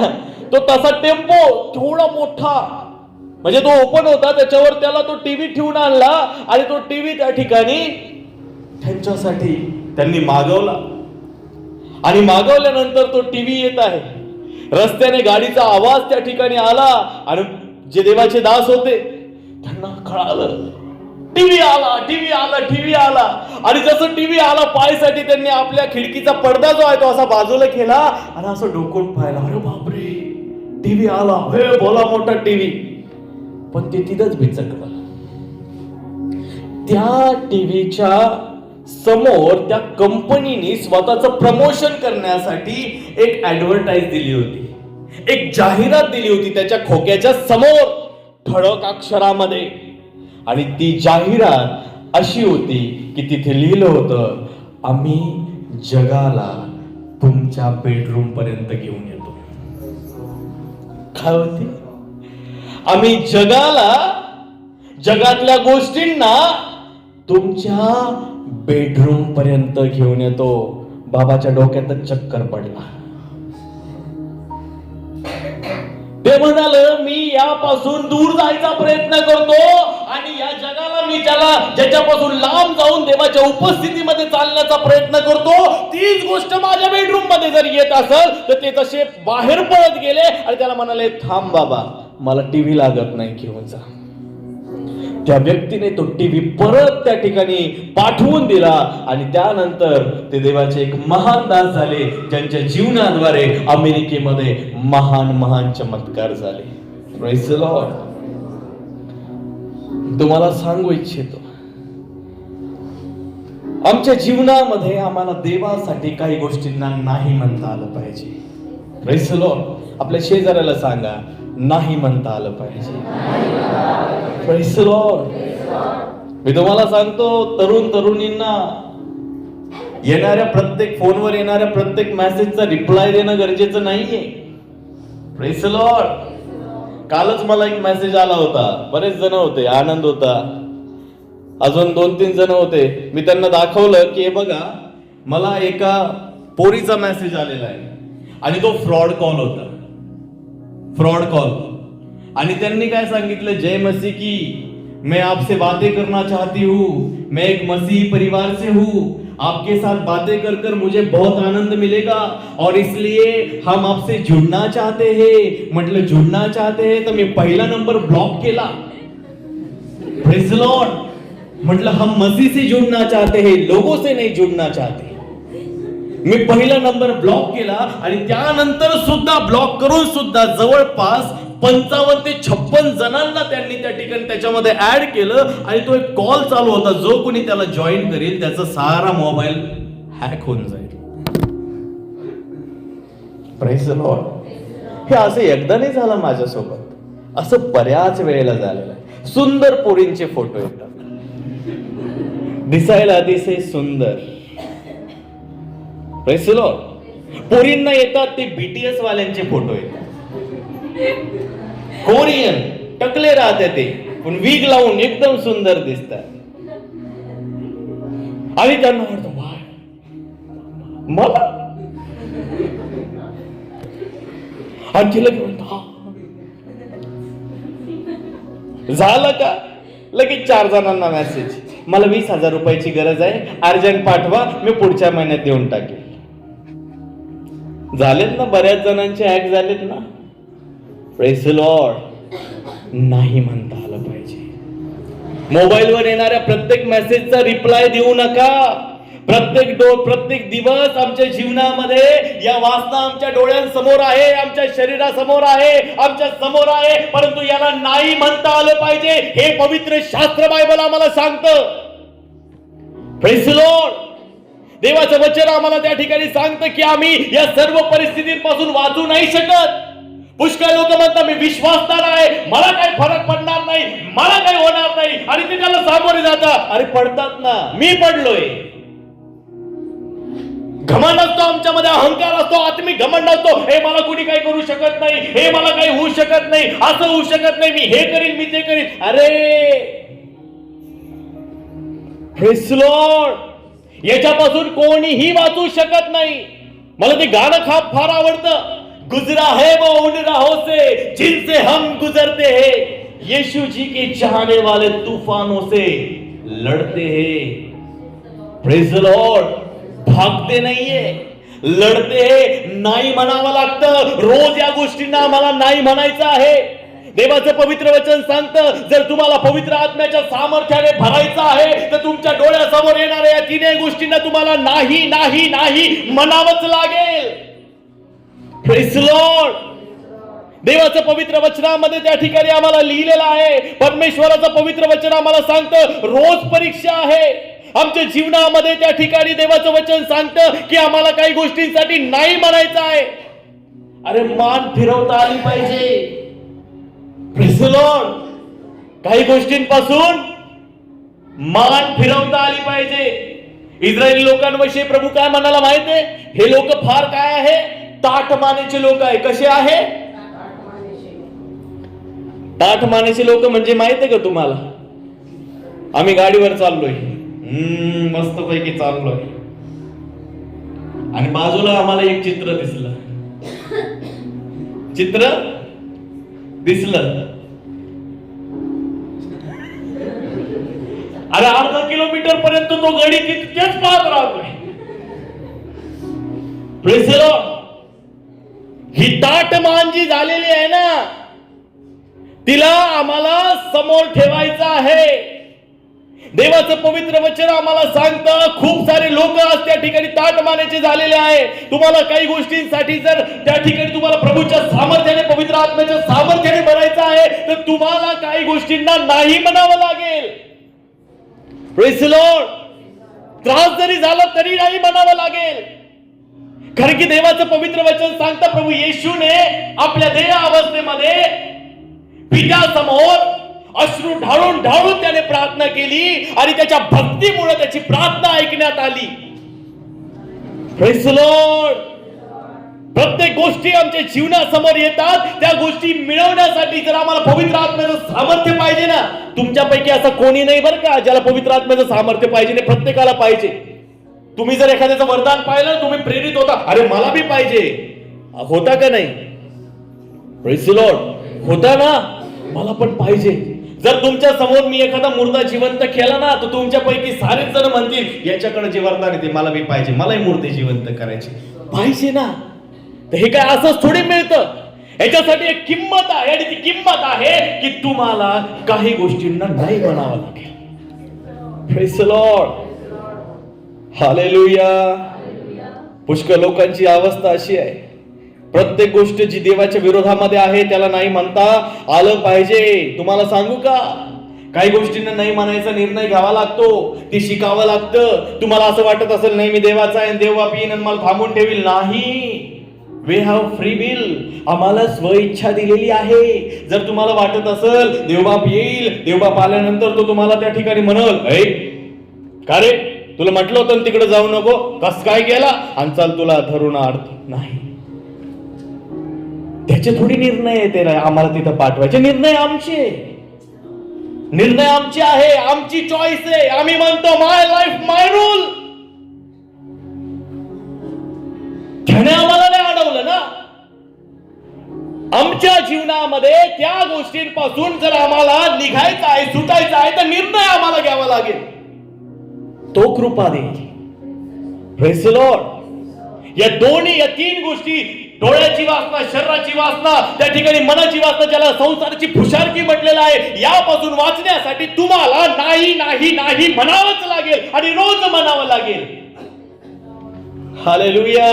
तो तसा टेम्पो थोडा मोठा, म्हणजे तो ओपन होता, त्याच्यावर त्याला तो टीव्ही ठेवून आणला. आणि तो टीव्ही त्या ठिकाणी त्यांच्यासाठी त्यांनी मागवला. आणि मागवल्यानंतर तो टीव्ही येत आहे. रस्त्याने गाडीचा आवाज त्या ठिकाणी आला आणि जे देवाचे दास होते त्यांना कळालं टीव्ही आला, टीव्ही आला, टीव्ही आला. आणि जसं टीव्ही आला पाहायसाठी त्यांनी आपल्या खिडकीचा पडदा जो आहे तो असा बाजूला केला आणि असं डोकून पाहिला. अरे बापरे, टीव्ही आला, हे बोला मोठा टीव्ही. पण ते तिथंच बिचकलं. त्या टीव्हीच्या समोर त्या कंपनीने स्वतःचं प्रमोशन करण्यासाठी एक ऍडव्हर्टाईज दिली होती, एक जाहिरात दिली होती त्याच्या खोक्याच्या समोर ठळक अक्षरामध्ये. आणि ती जाहिरात अशी होती की तिथे लिहिलं होतं, आम्ही जगाला तुमच्या बेडरूम पर्यंत घेऊन येतो. काय होती? आम्ही जगाला, जगातल्या गोष्टींना तुमच्या बेडरूम पर्यंत घेऊन येतो. बाबाच्या डोक्यातच चक्कर पडला. ते म्हणाल, मी यापासून दूर जायचा प्रयत्न करतो आणि या जगाला मी ज्याच्यापासून लांब जाऊन देवाच्या उपस्थितीमध्ये चालण्याचा प्रयत्न करतो. तीच गोष्ट माझ्या बेडरूम मध्ये जर येत असेल तर ते तसे बाहेर पळत गेले आणि त्याला म्हणाले, थांब बाबा, मला टीव्ही लागत नाही, घेऊन जा. त्या व्यक्तीने तो टीव्ही परत त्या ठिकाणी पाठवून दिला. आणि त्यानंतर ते देवाचे एक महान दास झाले, ज्यांच्या जीवनाद्वारे अमेरिकेमध्ये महान महान चमत्कार झाले. Praise the Lord. तुम्हाला सांगू इच्छितो, आमच्या जीवनामध्ये आम्हाला देवासाठी काही गोष्टींना नाही म्हणता आलं पाहिजे. Praise the Lord. आपल्या शेजाऱ्याला सांगा, नाही म्हणता आलं पाहिजे. Praise the lord. मी तुम्हाला सांगतो, तरुण तरुणींना येणाऱ्या प्रत्येक फोनवर येणाऱ्या प्रत्येक मेसेजचा रिप्लाय देणं गरजेचं नाहीये. Praise the lord. कालच मला एक मेसेज आला होता, बरेच जण होते, आनंद होता, अजून 2-3 जण होते. मी त्यांना दाखवलं की हे बघा, मला एका पोरीचा मेसेज आलेला आहे आणि तो फ्रॉड कॉल होता. Fraud call. आणि त्यांनी काय सांगितलं, जय मसीह की, मैं आपसे बातें करना चाहती हूँ, मैं एक मसीही परिवार से हूँ, आपके साथ बातें कर कर मुझे बहुत आनंद मिलेगा और इसलिए हम आपसे जुड़ना चाहते हैं. म्हटलं जुड़ना चाहते हैं, तर मी पहिला नंबर ब्लॉक केला. Praise the Lord. म्हटलं हम मसीह से जुड़ना चाहते हैं, लोगों से नहीं जुड़ना चाहते. मी पहिला नंबर ब्लॉक केला आणि त्यानंतर सुद्धा ब्लॉक करून सुद्धा जवळपास 55 ते 56 जणांना त्यांनी त्या ठिकाणी त्याच्यामध्ये ऍड केलं आणि तो एक कॉल चालू होता. जो कोणी त्याला जॉईन करेल त्याचा सारा मोबाईल हॅक होऊन जाईल. Praise the Lord. हे असं एकदा नाही झालं माझ्यासोबत, असं बऱ्याच वेळेला झालेलं आहे. सुंदर पोरींचे फोटो येतात, दिसायला अतिशय सुंदर. Praise the lord. पोरींना येतात ते BTS वाल्यांचे फोटो येतात, कोरियन, टकले राहते ते, पण वीग लावून एकदम सुंदर दिसतात. आणि त्यांना वाटतं मला आणखी झालं का, लगेच 4 जणांना मेसेज, मला 20,000 रुपयाची गरज आहे, अर्जंट पाठवा, मी पुढच्या महिन्यात देऊन टाकेल. झालेत ना, बऱ्याच जणांचे हॅक झालेत ना. Praise the Lord. नाही म्हणता आलं पाहिजे. मोबाईलवर येणाऱ्या प्रत्येक मेसेजचा रिप्लाय देऊ नका. प्रत्येक दिवस आमच्या जीवनामध्ये या वासना आमच्या डोळ्यांसमोर आहे, आमच्या शरीरासमोर आहे, आमच्या समोर आहे, परंतु याला नाही म्हणता आलं पाहिजे. हे पवित्र शास्त्र बायबल आम्हाला सांगतं. Praise the Lord. देवाचं वचन आम्हाला त्या ठिकाणी सांगतं की आम्ही या सर्व परिस्थितींपासून वाचू नाही शकत. पुष्कळ लोक म्हणतात, मी विश्वासदार आहे, मला काही फरक पडणार नाही, मला काही होणार नाही, आणि ते त्याला सामोरे जातात. अरे पडतात ना, मी पडलोय. घमंड असतो आमच्यामध्ये, अहंकार असतो, आत्मिक घमंड असतो. हे मला कुणी काही करू शकत नाही, हे मला काही होऊ शकत नाही, असं होऊ शकत नाही, मी हे करीन, मी ते करीन. अरे प्रेज द लॉर्ड. याच्यापासून कोणीही वाचू शकत नाही. मला ते गाणं फार आवडतं, गुजरा है वो उन राहों से जिनसे हम गुजरते हैं, यीशु जी के चाहने वाले तूफानों से लड़ते हैं. Praise the Lord. भागते नाहीये, लढते हैं. नाही म्हणावं लागतं. रोज या गोष्टींना आम्हाला नाही म्हणायचं आहे. देवाचं पवित्र वचन सांगतं, जर तुम्हाला पवित्र आत्म्याच्या सामर्थ्याने भरायचं आहे तर तुमच्या डोळ्यासमोर येणाऱ्या या 3 गोष्टींना तुम्हाला नाही नाही नाही म्हणावंच लागेल. Praise the Lord. देवाचं पवित्र वचनामध्ये त्या ठिकाणी आम्हाला लिहिलेलं आहे, परमेश्वराचं पवित्र वचन आम्हाला सांगतं रोज परीक्षा आहे. आमच्या जीवनामध्ये त्या ठिकाणी देवाचं वचन सांगतं की आम्हाला काही गोष्टींसाठी नाही म्हणायचं आहे. अरे मान फिरवता आली पाहिजे. Praise the Lord. काही गोष्टींपासून मान फिरवता आली पाहिजे. इस्रायली लोकांविषयी प्रभू काय म्हणाला माहिती आहे? हे लोक फार काय आहे, ताठ मानेचे लोक आहे. कसे आहे? ताठ मानेचे लोक म्हणजे माहित आहे का तुम्हाला? आम्ही गाडीवर चाललोय, मस्त पैकी चाललोय, आणि बाजूला आम्हाला एक चित्र दिसलं. अरे अर्धा किलोमीटर पर्यंत तो गाडी तितकेच पाहत राहतोय. Praise the Lord. ही ताठ मान जी झालेली आहे ना, तिला आम्हाला समोर ठेवायचं आहे. देवाचं पवित्र वचन आम्हाला सांगतं खूप सारे लोक आज त्या ठिकाणी ताठ मानेचे झालेले आहे. तुम्हाला काही गोष्टींसाठी जर त्या ठिकाणी तुम्हाला प्रभूच्या सामर्थ्याने, पवित्र आत्म्याच्या सामर्थ्याने भरायचं आहे तर तुम्हाला काही गोष्टींना नाही म्हणावं लागेल. Praise the Lord. त्रास जरी झाला तरी नाही म्हणावं लागेल. कारण की देवाचं पवित्र वचन सांगतं प्रभू येशूने आपल्या देह अवस्थेमध्ये पित्यासमोर अश्रू ढाळून ढाळून त्याने प्रार्थना केली आणि त्याच्या भक्तीमुळे त्याची प्रार्थना ऐकण्यात आली. Praise the Lord. प्रत्येक गोष्टी आमच्या जीवनासमोर येतात, त्या गोष्टी मिळवण्यासाठी जर आम्हाला पवित्र आत्म्याचं सामर्थ्य पाहिजे ना, तुमच्यापैकी असं कोणी नाही बरं का ज्याला पवित्र आत्म्याचं सामर्थ्य पाहिजे नाही, प्रत्येकाला पाहिजे. तुम्ही जर एखाद्याचं वरदान पाहिलं तुम्ही प्रेरित होता, अरे मला बी पाहिजे, होता का नाही? Praise the Lord. होता ना, मला पण पाहिजे. जर तुमच्या समोर मी एखादा मुर्दा जिवंत केला ना, तर तुमच्यापैकी सारेच जण म्हणतील याच्याकडे जे वरदान आहे ते मला बी पाहिजे, मलाही मुर्दे जिवंत करायचे पाहिजे ना. तर हे काय असंच थोडी मिळतं, याच्यासाठी एक किंमत आहे आणि ती किंमत आहे की तुम्हाला काही गोष्टींना नाही म्हणावं लागेल. Praise the Lord. हालेलुया. पुष्कळ लोकांची अवस्था अशी आहे, प्रत्येक गोष्ट जी देवाच्या विरोधामध्ये आहे त्याला नाही म्हणता आलं पाहिजे. तुम्हाला सांगू का, काही गोष्टींना नाही म्हणायचा निर्णय घ्यावा लागतो, ते शिकावं लागतं. तुम्हाला असं वाटत असेल नाही मी देवाचा आहे, देव बाप येईन आणि मला थांबून ठेवील, नाही. We have free will. आम्हाला स्वइच्छा दिलेली आहे. जर तुम्हाला वाटत असेल देवबाप येईल, देवबाप आल्यानंतर तो तुम्हाला त्या ठिकाणी म्हणल, का रे तुला म्हटलं होतं तिकडे जाऊ नको, कस काय गेला आणि चाल तुला धरून अर्थ नाही. त्याचे थोडी निर्णय आहे ते आम्हाला तिथं पाठवायचे. निर्णय आमचे आहे, आमची चॉईस आहे. आम्ही म्हणतो माय लाईफ माय रूल. त्याने आम्हाला नाही अडवलं ना. आमच्या जीवनामध्ये त्या गोष्टींपासून जर आम्हाला निघायचं आहे, सुटायचं आहे, तर निर्णय आम्हाला घ्यावा लागेल. तो कृपा देईल. Praise the Lord. या दोन्ही, या तीन गोष्टी, डोळ्याची वासना, शरीराची वासना, त्या ठिकाणी मनाची वासना, ज्याला संसाराची फुशारकी म्हटलेलं आहे, यापासून वाचण्यासाठी तुम्हाला नाही नाही नाही म्हणावंच लागेल आणि रोज म्हणावं लागेल. हालेलुया.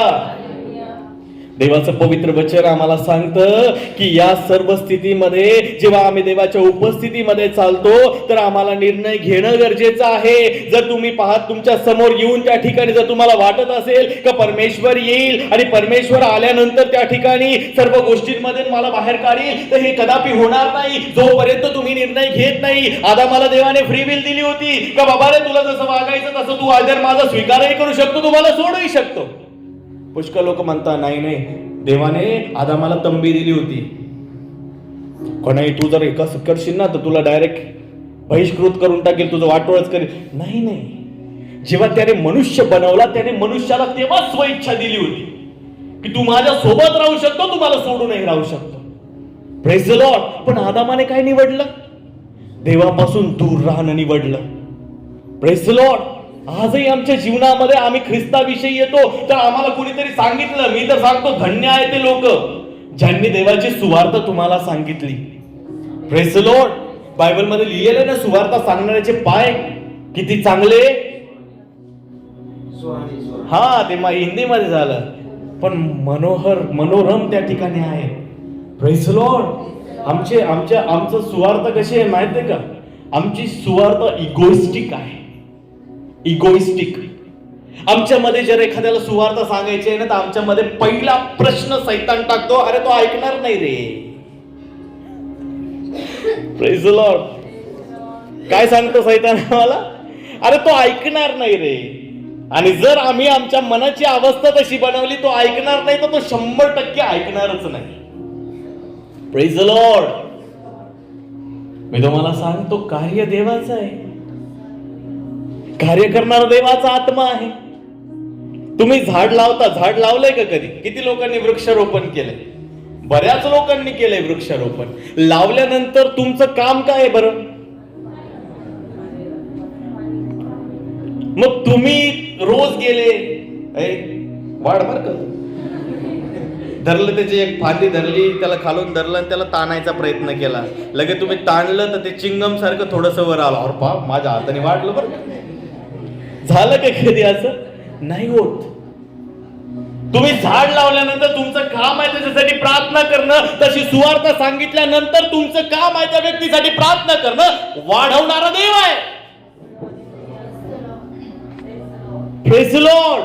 देवाचं पवित्र वचन आम्हाला सांगतं की या सर्व स्थितीमध्ये जेव्हा आम्ही देवाच्या उपस्थितीमध्ये चालतो तर आम्हाला निर्णय घेणं गरजेचं आहे. जर तुम्ही पाहत तुमच्या समोर येऊन त्या ठिकाणी जर तुम्हाला वाटत असेल का परमेश्वर येईल आणि परमेश्वर आल्यानंतर त्या ठिकाणी सर्व गोष्टींमध्ये मला बाहेर काढील, तर हे कदापि होणार नाही जोपर्यंत तुम्ही निर्णय घेत नाही. आदामाला देवाने फ्री विल दिली होती का बाबा रे तुला जसं वागायचं तसं तू आदर माझा स्वीकारही करू शकतो, तुम्हाला सोडूही शकतो. पुष्कळ लोक म्हणतात नाही नाही देवाने आदामाला तंबी दिली होती, कोणाही तू जर एकच करशील ना तर तुला डायरेक्ट बहिष्कृत करून टाकेल, तुझं वाटोळच करेल. नाही नाही, जेव्हा त्याने मनुष्य बनवला त्याने मनुष्याला तेव्हा स्वइच्छा दिली होती की तू माझ्या सोबत राहू शकतो, तू मला सोडूनही राहू शकतो. Praise the Lord. पण आदामाने काय निवडलं? देवापासून दूर राहणं निवडलं. Praise the Lord. आजही आमच्या जीवनामध्ये आम्ही ख्रिस्ताविषयी येतो तर आम्हाला कुणीतरी सांगितलं, मी तर सांगतो धन्य आहे ते लोक ज्यांनी देवाची सुवार्ता तुम्हाला सांगितली. Praise the Lord. बायबल मध्ये लिहिलेलं ना सुवार्ता सांगणाऱ्याचे पाय किती चांगले. हा ते हिंदी मध्ये झालं पण मनोरम त्या ठिकाणी आहे. Praise the Lord. आमचं सुवार्ता कशी आहे माहितीये का? आमची सुवार्ता इगोइस्टिक आहे. इगोइस्टिक. आमच्यामध्ये जर एखाद्याला सुवार्ता सांगायची आहे ना तर आमच्यामध्ये पहिला प्रश्न सैतान टाकतो, अरे तो ऐकणार नाही रे. Praise the Lord. काय सांगतो सैतान आम्हाला? अरे तो ऐकणार नाही रे. आणि जर आम्ही आमच्या मनाची अवस्था तशी बनवली तो ऐकणार नाही तर तो 100% ऐकणारच नाही. Praise the lord. मी तुम्हाला सांगतो कार्य देवाचं आहे, कार्य करणारा देवाचा आत्मा आहे. तुम्ही झाड लावता, झाड लावलंय का कधी? किती लोकांनी वृक्षारोपण केलंय? बऱ्याच लोकांनी केलंय वृक्षारोपण. लावल्यानंतर तुमचं काम काय आहे बरं? मग तुम्ही रोज गेले वाढ बर का धरलं, त्याची एक फांदी धरली, त्याला खालून धरलं आणि त्याला ताणायचा प्रयत्न केला, लगे तुम्ही ताणलं तर ते चिंगम सारखं थोडस वर आलं, और बाप माझ्या हाताने वाढलं बरं. झालं का कधी असं? नाही होत. तुम्ही झाड लावल्यानंतर तुमचं काम आहे त्याच्यासाठी प्रार्थना करणं, तशी सुवार्ता सांगितल्यानंतर तुमचं काम आहे त्या व्यक्तीसाठी प्रार्थना करणं. वाढवणारा देव आहे. Praise the Lord.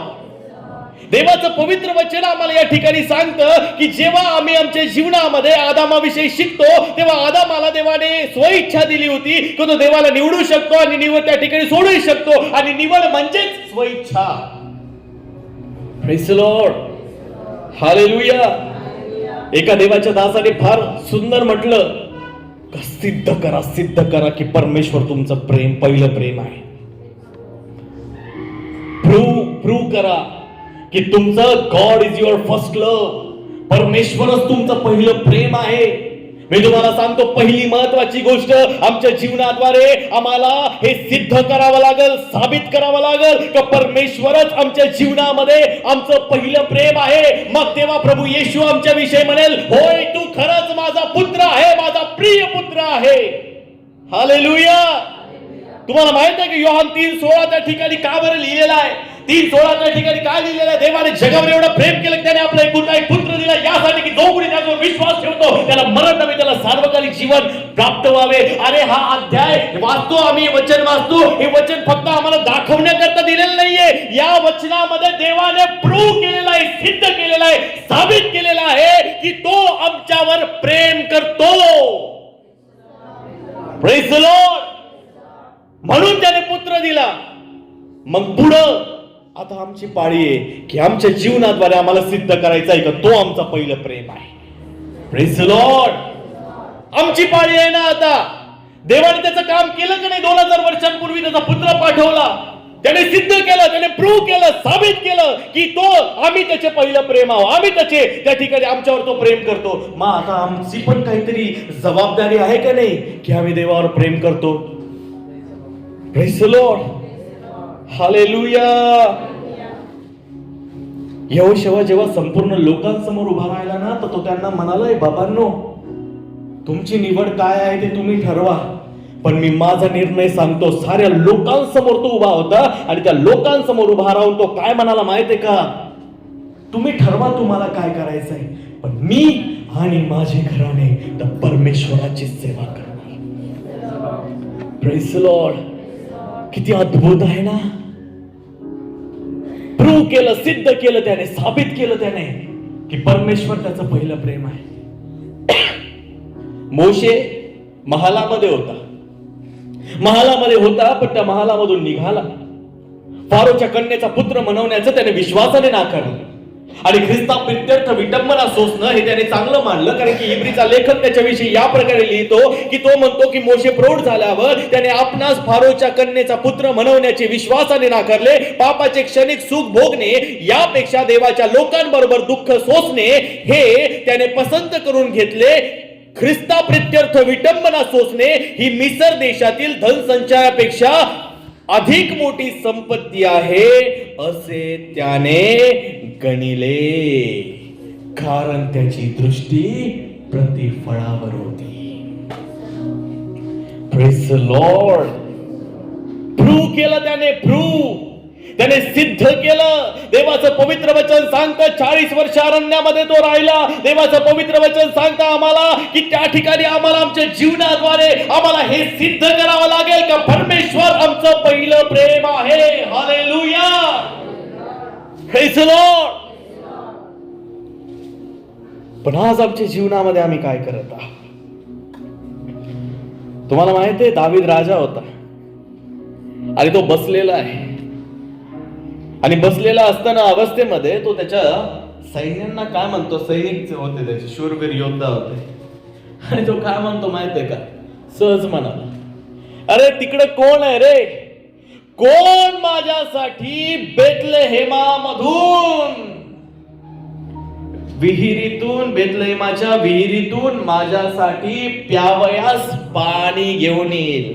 देवाचं पवित्र वचन आम्हाला या ठिकाणी सांगतं की जेव्हा आम्ही आमच्या जीवनामध्ये आदामाविषयी शिकतो तेव्हा आदामाला देवाने स्वइच्छा दिली होती की तो देवाला निवडू शकतो आणि निवड त्या ठिकाणी सोडू शकतो, आणि निवड म्हणजेच स्वइच्छा. Praise the Lord, hallelujah. एका देवाच्या दासाने फार सुंदर म्हटलं का सिद्ध करा की परमेश्वर तुमचं प्रेम पहिलं प्रेम आहे. प्रूव्ह करा की तुमचं God is your first love. परमेश्वरच तुमचं पहिलं प्रेम आहे. मी तुम्हाला सांगतो, पहिली महत्वाची गोष्ट आमच्या जीवनाद्वारे आम्हाला हे सिद्ध करावं लागेल, साबित करावं लागेल की परमेश्वरच आमच्या जीवनामध्ये आमचं पहिलं प्रेम आहे. मग तेव्हा प्रभू येशू आमच्या विषयी म्हणेल, होय तू खरंच माझा पुत्र आहे, माझा प्रिय पुत्र आहे. हालेलुया. तुम्हाला माहित आहे की योहान 3:16 त्या ठिकाणी का बरं लिहिलेलं आहे? 3:16 त्या ठिकाणी काय लिहिलेलं आहे? देवाने जगावर एवढं प्रेम केलं, त्याने आपला एकुलता एक पुत्र दिला, यासाठी की जो कोणी त्याच्यावर विश्वास ठेवतो त्याला मरण नव्हे, त्याला सार्वकालिक जीवन प्राप्त व्हावे. अरे हा अध्याय वाचतो आम्ही, वचन वाचतो, हे वचन फक्त आम्हाला दाखवण्याकरता दिलेलं नाहीये. या वचनामध्ये देवाने प्रूव्ह केलेला आहे, सिद्ध केलेला आहे, साबित केलेला आहे की तो आमच्यावर प्रेम करतो. Praise the Lord. म्हणून त्याने पुत्र दिला. मग पुढं आता आमची पाळी आहे की आमच्या जीवनाद्वारे आम्हाला सिद्ध करायचं आहे का तो आमचा पहिलं प्रेम आहे. Praise the Lord. आमची पाळी आहे ना आता. देवाने त्याचं काम केलं की नाही? 2000 वर्षांपूर्वी त्याचा पुत्र पाठवला, त्याने सिद्ध केलं, त्याने प्रूव्ह केलं, साबित केलं की तो आम्ही त्याचे पहिलं प्रेम आहोत, आम्ही त्याचे त्या ठिकाणी आमच्यावर तो प्रेम करतो. मग आता आमची पण काहीतरी जबाबदारी आहे का नाही की आम्ही देवावर प्रेम करतो. Praise the Lord, hallelujah. Yehoshua जेव्हा संपूर्ण लोकांसमोर उभा राहिला ना, तर तो त्यांना म्हणाला, बाबांनो तुमची निवड काय आहे ते तुम्ही ठरवा, पण मी माझा निर्णय सांगतो. साऱ्या लोकांसमोर तो उभा होता आणि त्या लोकांसमोर उभा राहून तो काय म्हणाला माहितीये का? तुम्ही ठरवा तुम्हाला काय करायचंय, पण मी आणि माझे घराणे तर परमेश्वराची सेवा करणार. Praise the lord. किती अद्भुत आहे ना. प्रूव्ह केलं, सिद्ध केलं त्याने, साबित केलं त्याने की परमेश्वर त्याचं पहिलं प्रेम आहे. मोशे महालामध्ये होता, पण त्या महालामधून निघाला. फारोच्या कन्येचा पुत्र म्हणवण्याचं त्याने विश्वासाने नाकारलं आणि ख्रिस्ता प्रित्यर्थ विटंबना सोसणं हे त्याने चांगलं मानलं. कारण की इब्रीचा लेखक त्याच्याविषयी या प्रकारे लिहितो की तो म्हणतो की मोशे प्रौढ झाल्यावर त्याने आपणास फारोच्या कन्येचा पुत्र म्हणवण्याचे विश्वासाने नाकारले. पापाचे क्षणिक सुख भोगणे यापेक्षा देवाच्या लोकांबरोबर दुःख सोसणे हे त्याने पसंत करून घेतले. ख्रिस्ता प्रित्यर्थ विटंबना सोसणे ही मिसर देशातील धनसंचयापेक्षा अधिक मोठी संपत्ती आहे असे त्याने गणिले, कारण त्याची दृष्टी प्रतिफळावर होती. Praise the Lord. प्रूव्ह केलं त्याने सिद्ध केलं. देवाचं पवित्र वचन सांगतं 40 वर्ष अरण्यामध्ये तो राहिला. देवाचं पवित्र वचन सांगतं आम्हाला की त्या ठिकाणी आम्हाला आमच्या जीवनाद्वारे आम्हाला हे सिद्ध करावं लागेल का परमेश्वर आमचं पहिलं प्रेम आहे. हालेलुया. Praise the Lord. पण आज आमच्या जीवनामध्ये आम्ही काय करत आहोत? तुम्हाला माहिती आहे, दावीद राजा होता आणि तो बसलेला आहे, आणि बसलेला असताना अवस्थेमध्ये तो त्याच्या सैन्यांना काय म्हणतो, सैनिक होते त्याचे, शूरवीर योद्धा होते, आणि तो काय म्हणतो माहितीये का? सहज म्हणाला, अरे तिकडे कोण आहे रे? कोण माझ्यासाठी बेथलेहेमामधून विहिरीतून, बेथलेहेमाच्या विहिरीतून माझ्यासाठी प्यावयास पाणी घेऊन येईल?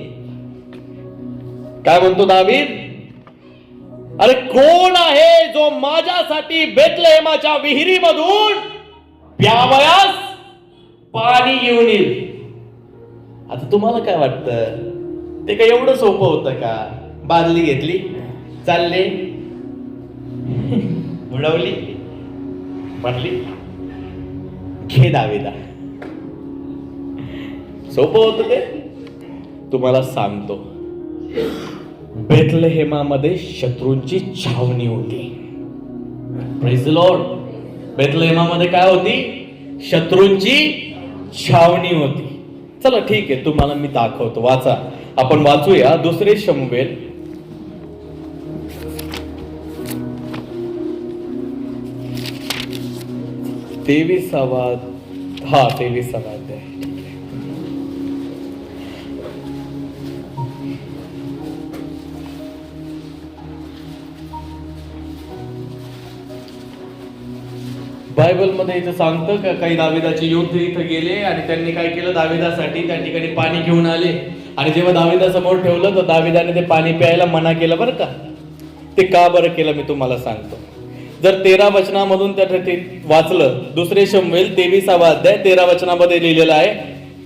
काय म्हणतो दावीद? अरे कोण आहे जो माझ्यासाठी बेथलेहेमाच्या विहिरीमधून प्यावयास पाणी घेऊन येईल? आता तुम्हाला काय वाटतं, ते काय एवढं सोपं होतं का? बादली घेतली, चालले, उडवली, म्हटली घे दाविदा. सोपं होतं ते? तुम्हाला सांगतो, बेथलेहेमामध्ये शत्रूंची छावणी होती. Praise the Lord. बेथलेहेमामध्ये काय होती? शत्रूंची छावणी होती. चला ठीक आहे, तुम्हाला मी दाखवतो. वाचा, आपण वाचूया 2 शमूएल 23वा अध्याय. बायबलमध्ये इथं सांगतं का काही दाविदाचे योद्धे इथं गेले आणि त्यांनी काय केलं, दाविदासाठी त्या ठिकाणी पाणी घेऊन आले. आणि जेव्हा दाविदासमोर ठेवलं तर दाविदाने ते पाणी प्यायला मना केलं. बरं का, ते का बरं केलं मी तुम्हाला सांगतो. जर 13 वचनामधून त्या वाचलं, 2 शमूएल 23वा अध्याय 13 वचनामध्ये लिहिलेलं आहे,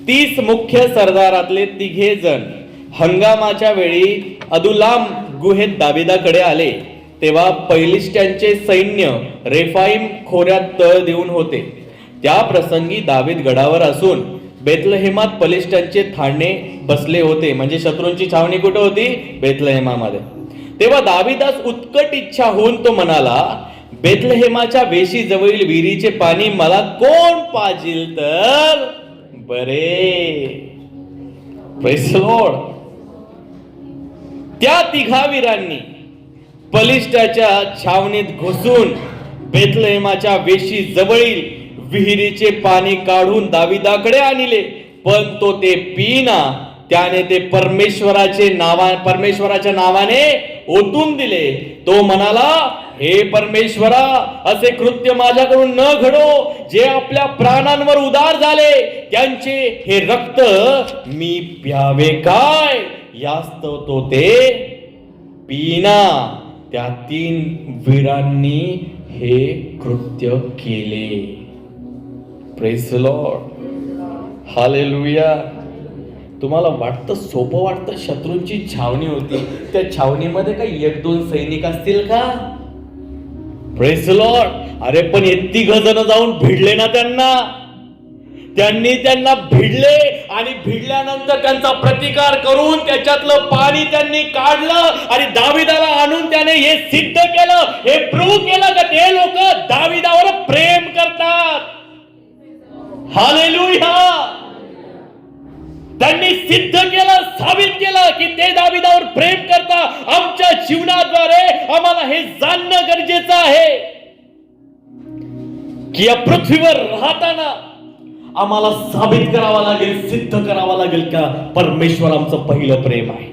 30 मुख्य सरदारातले 3 जण हंगामाच्या वेळी अदुल्लाम गुहेत दाविदाकडे आले. तेव्हा पलिश्त्यांचे सैन्य रेफाईम खोऱ्यात तळ देऊन होते. त्या प्रसंगी दावीद गडावर असून बेथलेहेमात पलिश्त्यांचे ठाणे बसले होते. म्हणजे शत्रूंची छावणी कुठे होती? बेथलेहेमामध्ये. तेव्हा दाविदास उत्कट इच्छा होऊन तो म्हणाला, बेथलेहेमाच्या वेशी जवळील विहिरीचे पाणी मला कोण पाजील तर बरे. Praise the Lord. त्या 3 वीरांनी पलिष्ठाच्या छावणीत घुसून बेथलेहेमाच्या वेशी जवळील विहिरीचे पाणी काढून दाविदाकडे आणले, पण तो ते पिना. त्याने ते परमेश्वराच्या नावाने ओतून दिले. तो म्हणाला, हे परमेश्वरा, असे कृत्य माझ्याकडून न घडो. जे आपल्या प्राणांवर उदार झाले त्यांचे हे रक्त मी प्यावे काय? यास्तव तो ते पिना. त्या 3 वीरांनी हे कृत्य केले. Praise the Lord. हालेलुया. तुम्हाला वाटतं, सोपं वाटतं, शत्रूंची छावणी होती, त्या छावणीमध्ये काही 1-2 सैनिक असतील का? Praise the Lord. अरे पण 3 जण जाऊन भिडले ना त्यांना भिडले आणि भिडल्यानंतर त्यांचा प्रतिकार करून त्याच्यातलं पाणी त्यांनी काढलं आणि दाविदाला आणून त्याने हे सिद्ध केलं, हे प्रूव्ह केलं की ते लोक दाविदावर प्रेम करतात. हालेलुया. त्यांनी सिद्ध केलं, साबित केलं की ते दाविदावर प्रेम करतात. आमच्या जीवनाद्वारे आम्हाला हे जाणणं गरजेचं आहे की या पृथ्वीवर राहताना आम्हाला साबित करावं लागेल, सिद्ध करावं लागेल का परमेश्वर आमचं पहिलं प्रेम आहे.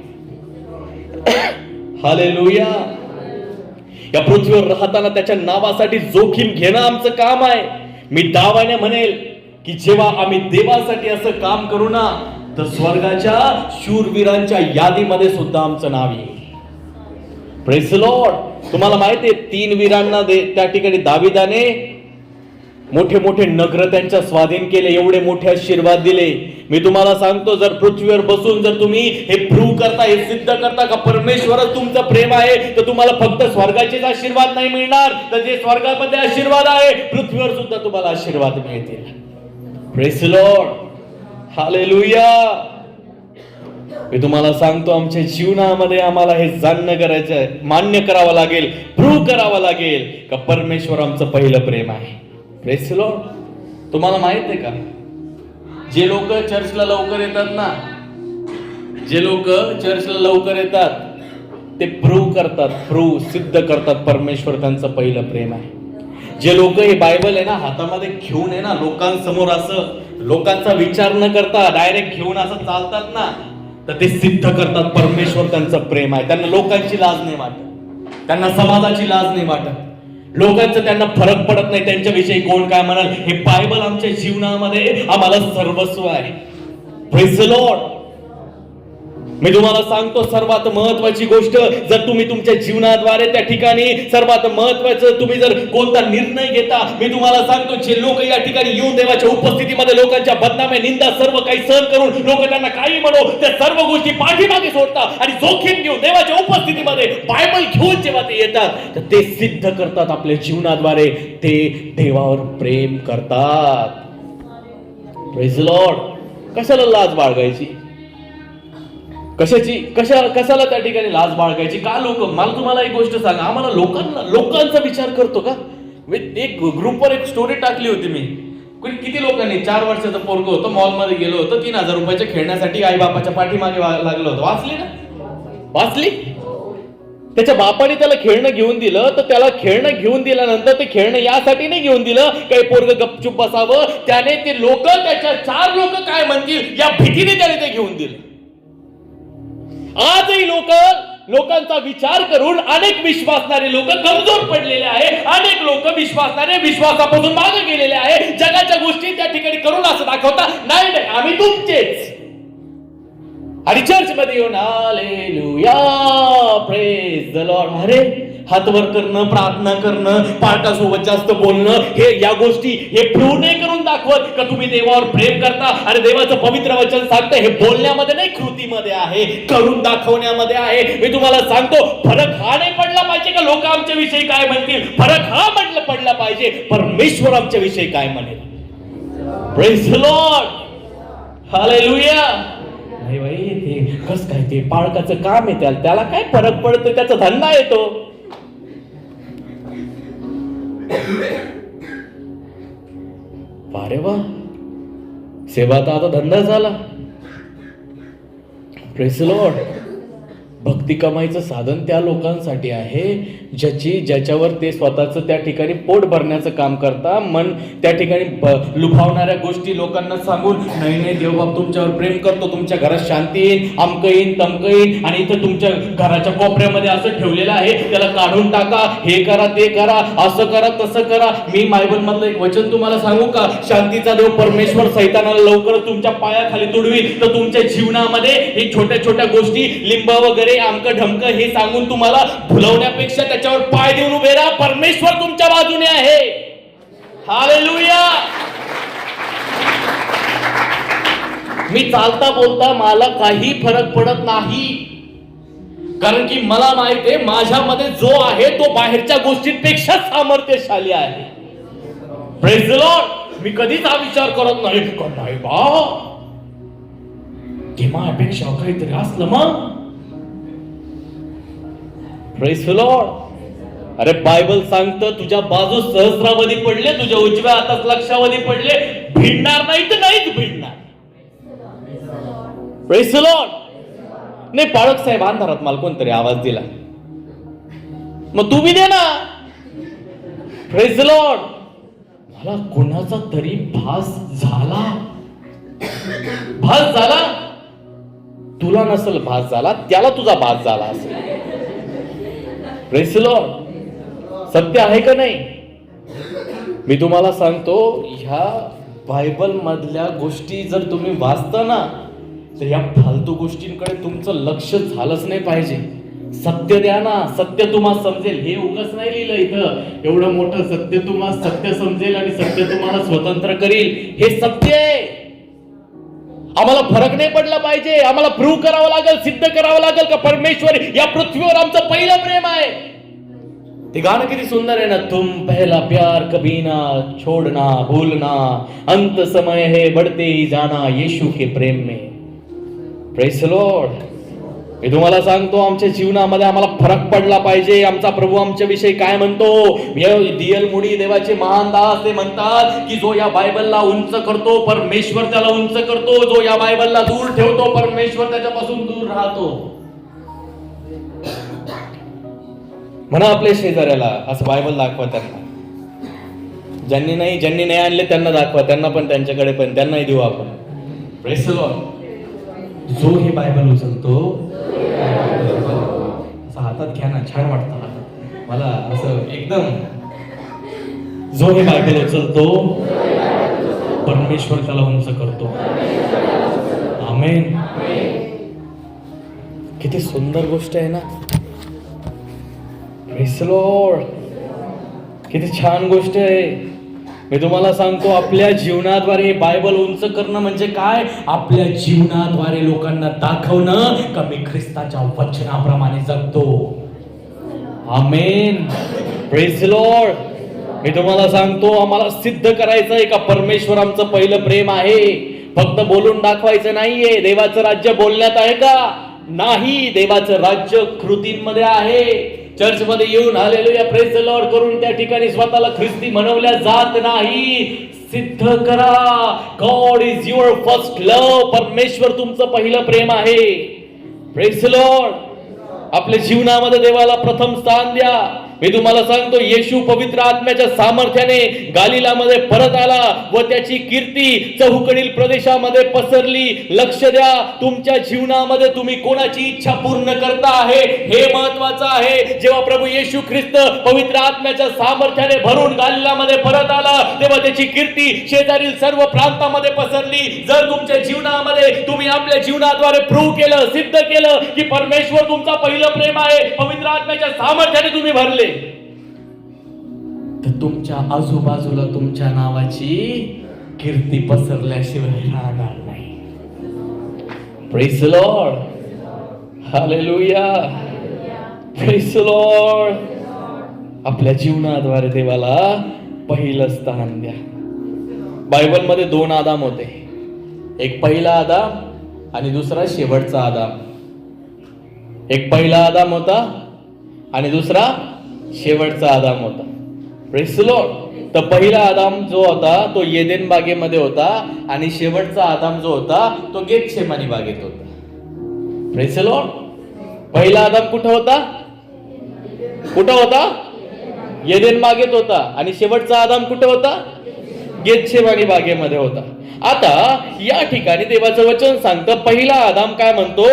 हालेलुया. या पृथ्वीवर राहताना त्याच्या नावासाठी जोखीम घेणं आमचं काम आहे. मी दावाने म्हणेल की जेव्हा आम्ही देवासाठी असं काम करू ना, तर स्वर्गाच्या शूरवीरांच्या यादीमध्ये सुद्धा आमचं नाव येईल. Praise the Lord. तुम्हाला माहिती आहे, 3 वीरांना त्या ठिकाणी दाविदाने मोठे मोठे नगर त्यांच्या स्वाधीन केले, एवढे मोठे आशीर्वाद दिले. मी तुम्हाला सांगतो, जर पृथ्वीवर बसून जर तुम्ही हे प्रूव्ह करता, हे सिद्ध करता का परमेश्वरच तुमचं प्रेम आहे, तर तुम्हाला फक्त स्वर्गाचेच आशीर्वाद नाही मिळणार, तर जे स्वर्गामध्ये आशीर्वाद आहे पृथ्वीवर सुद्धा तुम्हाला आशीर्वाद मिळतील. Praise the Lord. हालेलुया. मी तुम्हाला सांगतो, आमच्या जीवनामध्ये आम्हाला हे जाणणं करायचं आहे, मान्य करावं लागेल, प्रूव्ह करावं लागेल का परमेश्वर आमचं पहिलं प्रेम आहे. Praise the Lord. तुम्हाला माहित आहे का, जे लोक चर्चला लवकर येतात ना, जे लोक चर्चला लवकर येतात ते प्रूव्ह करतात, सिद्ध करतात परमेश्वर त्यांचं पहिलं प्रेम आहे. जे लोक हे बायबल आहे ना हातामध्ये घेऊन आहे ना, लोकांसमोर असं लोकांचा विचार न करता डायरेक्ट घेऊन असं चालतात ना, तर ते सिद्ध करतात परमेश्वर त्यांचं प्रेम आहे. त्यांना लोकांची लाज नाही वाटत, त्यांना समाजाची लाज नाही वाटत, लोकांचं त्यांना फरक पडत नाही त्यांच्याविषयी कोण काय म्हणाल. हे बायबल आमच्या जीवनामध्ये आम्हाला सर्वस्व आहे. Praise the lord. मी तुम्हाला सांगतो, सर्वात महत्वाची गोष्ट, जर तुम्ही तुमच्या जीवनाद्वारे त्या ठिकाणी सर्वात महत्वाचं तुम्ही जर कोणता निर्णय घेता, मी तुम्हाला सांगतो, जे लोक या ठिकाणी येऊन देवाच्या उपस्थितीमध्ये लोकांच्या बदनामी, निंदा सर्व काही सहन करून लोक त्यांना काही म्हणो, त्या सर्व गोष्टी पाठीमागे सोडतात आणि जोखीम घेऊन देवाच्या उपस्थितीमध्ये बायबल घेऊन जेव्हा ते येतात, तर ते सिद्ध करतात आपल्या जीवनाद्वारे, ते देवावर प्रेम करतात. Praise the Lord. कशाला लाज बाळगायची? कशाला त्या ठिकाणी लाज बाळगायची? का लोक, मला तुम्हाला एक गोष्ट सांगा, आम्हाला लोकांचा विचार करतो का एक ग्रुपवर एक स्टोरी टाकली होती मी. किती लोकांनी, 4 वर्षाचं पोरगं होतं, मॉलमध्ये गेलो होतं, 3000 रुपयाच्या खेळण्यासाठी आई बापाच्या पाठीमागे लागलं होतं. वाचली ना? वाचली. त्याच्या बापाने त्याला खेळणं घेऊन दिलं, तर त्याला खेळणं घेऊन दिल्यानंतर ते खेळणं यासाठी नाही घेऊन दिलं काही पोरगं गपचूप बसावं, त्याने ते लोक, त्याच्या 4 लोक काय म्हणतील या भीतीने त्याने ते घेऊन दिलं. आजही लोकांचा विचार करून अनेक विश्वासणारे लोक कमजोर पडलेले आहे. अनेक लोक विश्वासणारे विश्वासापासून मागे गेलेले आहे. जगाच्या गोष्टी त्या ठिकाणी करून असं दाखवता, नाही आम्ही तुमचेच. आणि चर्च मध्ये येऊन हालेलुया प्रेज द लॉर्ड, अरे हात वर करणं, प्रार्थना करणं, पालकासोबत जास्त बोलणं, हे या गोष्टी हे प्रूव्ह नाही करून दाखवत का तुम्ही देवावर प्रेम करता. अरे देवाचं पवित्र वचन सांगतं हे बोलण्यामध्ये नाही, कृतीमध्ये आहे, करून दाखवण्यामध्ये आहे. मी तुम्हाला सांगतो फरक हा नाही पडला पाहिजे का लोक आमच्या विषयी काय म्हणतील. फरक हा पडला पाहिजे परमेश्वर आमच्या विषयी काय म्हणेल. Praise the Lord, hallelujah. नाही बाई, ते कस काय, ते पाळकाचं काम आहे, त्याला काय फरक पडतो, त्याचा धंदा येतो. अरे वा, सेवा तर आता धंदा झाला. Praise the lord. भक्ती कमाईचं साधन त्या लोकांसाठी आहे ज्याच्यावर ते स्वतःचं त्या ठिकाणी पोट भरण्याचं काम करता. मन त्या ठिकाणी लुभावणाऱ्या गोष्टी लोकांना सांगून, नाही देव बाप तुमच्यावर प्रेम करतो, तुमच्या घरात शांती येईल, अमकं येईल, तमकं येईल, आणि इथं तुमच्या घराच्या कोपऱ्यामध्ये असं ठेवलेलं आहे, त्याला काढून टाका, हे करा, ते करा, असं करा, तसं करा. मी बायबल मधलं एक वचन तुम्हाला सांगू का? शांतीचा देव परमेश्वर सैतानाला लवकरच तुमच्या पायाखाली तुडवी. तर तुमच्या जीवनामध्ये हे छोट्या छोट्या गोष्टी, लिंब वगैरे, आमकं ढमकं हे सांगून तुम्हाला भुलवण्यापेक्षा त्याच्यावर पाय देऊन उभे राहा. परमेश्वर तुमच्या बाजूने आहे. हालेलुया. मी चालता बोलता मला काही फरक पडत नाही, कारण की मला माहित आहे माझ्यामध्ये जो आहे तो बाहेरच्या गोष्टींपेक्षा सामर्थ्यशाली आहे. Praise the lord. मी कधीच हा विचार करत नाही बा की माझ्यापेक्षा काहीतरी असलं मग. Praise the Lord. अरे बायबल सांगतं तुझ्या बाजूस सहस्रावधी पडले, तुझ्या उजव्या हातात लक्षावधी पडले, भिडणार नाही तर नाहीच भिडणार. Praise the Lord. नाही पाळक साहेब अंधारात मला कोणतरी आवाज दिला, मग तुम्ही दे ना. Praise the Lord. मला कोणाचा तरी भास झाला, तुला नसल भास झाला, त्याला तुझा भास झाला असेल. Praise the Lord. सत्य आहे का नाही? मी तुम्हाला सांगतो, ह्या बायबल मधल्या गोष्टी जर तुम्ही वाचता ना, तर या फालतू गोष्टींकडे तुमचं लक्ष झालंच नाही पाहिजे. सत्य द्या ना, सत्य तुम्हाला समजेल. हे उगाच नाही लिहिलं इथं, एवढं मोठं सत्य तुम्हाला सत्य समजेल आणि सत्य तुम्हाला स्वतंत्र करील. हे सत्य आहे. आम्हाला फरक नाही पडला पाहिजे, आम्हाला प्रूव्ह करावं लागेल, सिद्ध करावं लागेल का परमेश्वर या पृथ्वीवर आमचं पहिलं प्रेम आहे. ते गाणं किती सुंदर आहे ना, तुम पहला प्यार कभी ना छोड़ना भूलना, अंत समय है बढ़ते ही जाना यीशु के प्रेम में. Praise the lord. मी तुम्हाला सांगतो आमच्या जीवनामध्ये आम्हाला फरक पडला पाहिजे. आमचा प्रभू आमच्या विषयी काय म्हणतो? डी.एल. मूडी देवाचे महान दास ते म्हणतात की जो या बायबलला उंच करतो परमेश्वर त्याला उंच करतो, जो या बायबलला दूर ठेवतो परमेश्वर त्याच्यापासून दूर राहतो. म्हणा आपल्या शेजाऱ्याला असं बायबल दाखवा, ज्यांनी नाही आणले त्यांना दाखवा, त्यांना पण त्यांच्याकडे पण त्यांनाही देऊ आपण. Praise the Lord. जो हे बायबल उचलतो, असं हातात घ्या ना, छान वाटतं हातात मला असं एकदम. जो हे बायबल उचलतो परमेश्वर त्याला उंच करतो. आमेन. किती सुंदर गोष्ट आहे ना. Praise the lord. किती छान गोष्ट आहे. मी तुम्हाला सांगतो आपल्या जीवनाद्वारे बायबल उंच करणं म्हणजे काय? आपल्या जीवनाद्वारे लोकांना दाखवणं का मी ख्रिस्ताच्या वचनाप्रमाणे जगतो. आमेन. Praise the lord. मी तुम्हाला सांगतो आम्हाला सिद्ध करायचं आहे का परमेश्वर आमचं पहिलं प्रेम आहे. फक्त बोलून दाखवायचं नाहीये. देवाचं राज्य बोलण्यात आहे का? नाही. देवाचं राज्य कृतींमध्ये आहे. चर्चमध्ये येऊन हालेलुया प्रेज द लॉर्ड करून त्या ठिकाणी स्वतःला ख्रिस्ती म्हणवल्या जात नाही. सिद्ध करा. God is your first love. परमेश्वर तुमचं पहिलं प्रेम आहे. Praise the Lord. आपल्या जीवनामध्ये देवाला प्रथम स्थान द्या. मी तुम्हाला सांगतो, येशू पवित्र आत्म्याच्या सामर्थ्याने गालिलामध्ये परत आला व त्याची कीर्ती चहूकडील प्रदेशामध्ये पसरली. लक्ष द्या, तुमच्या जीवनामध्ये तुम्ही कोणाची इच्छा पूर्ण करता आहे हे महत्वाचं आहे. जेव्हा प्रभू येशू ख्रिस्त पवित्र आत्म्याच्या सामर्थ्याने भरून गालिलामध्ये परत आला तेव्हा त्याची कीर्ती शेजारील सर्व प्रांतामध्ये पसरली. जर तुमच्या जीवनामध्ये तुम्ही आपल्या जीवनाद्वारे प्रूव्ह केलं, सिद्ध केलं की परमेश्वर तुमचा पहिलं प्रेम आहे, पवित्र आत्म्याच्या सामर्थ्याने तुम्ही भरले, तर तुमच्या आजूबाजूला तुमच्या नावाची कीर्ती पसरल्याशिवाय राहणार नाही. Praise the Lord. Hallelujah. Praise the Lord. आपल्या जीवनाद्वारे देवाला पहिलं स्थान द्या. बायबलमध्ये 2 आदाम होते. एक पहिला आदाम आणि दुसरा शेवटचा आदाम. एक पहिला आदाम होता आणि दुसरा शेवटचा आदाम होता. Praise the Lord. तर पहिला आदाम जो होता तो येदेन बागेमध्ये होता आणि शेवटचा आदाम जो होता तो गेतशेमानी बागेत होता. Praise the Lord. पहिला आदाम कुठं होता? कुठं होता? येदेन बागेत होता. आणि शेवटचा आदाम कुठं होता? गेतशेमानी बागेमध्ये होता. आता या ठिकाणी देवाचं वचन सांगतं, पहिला आदाम काय म्हणतो?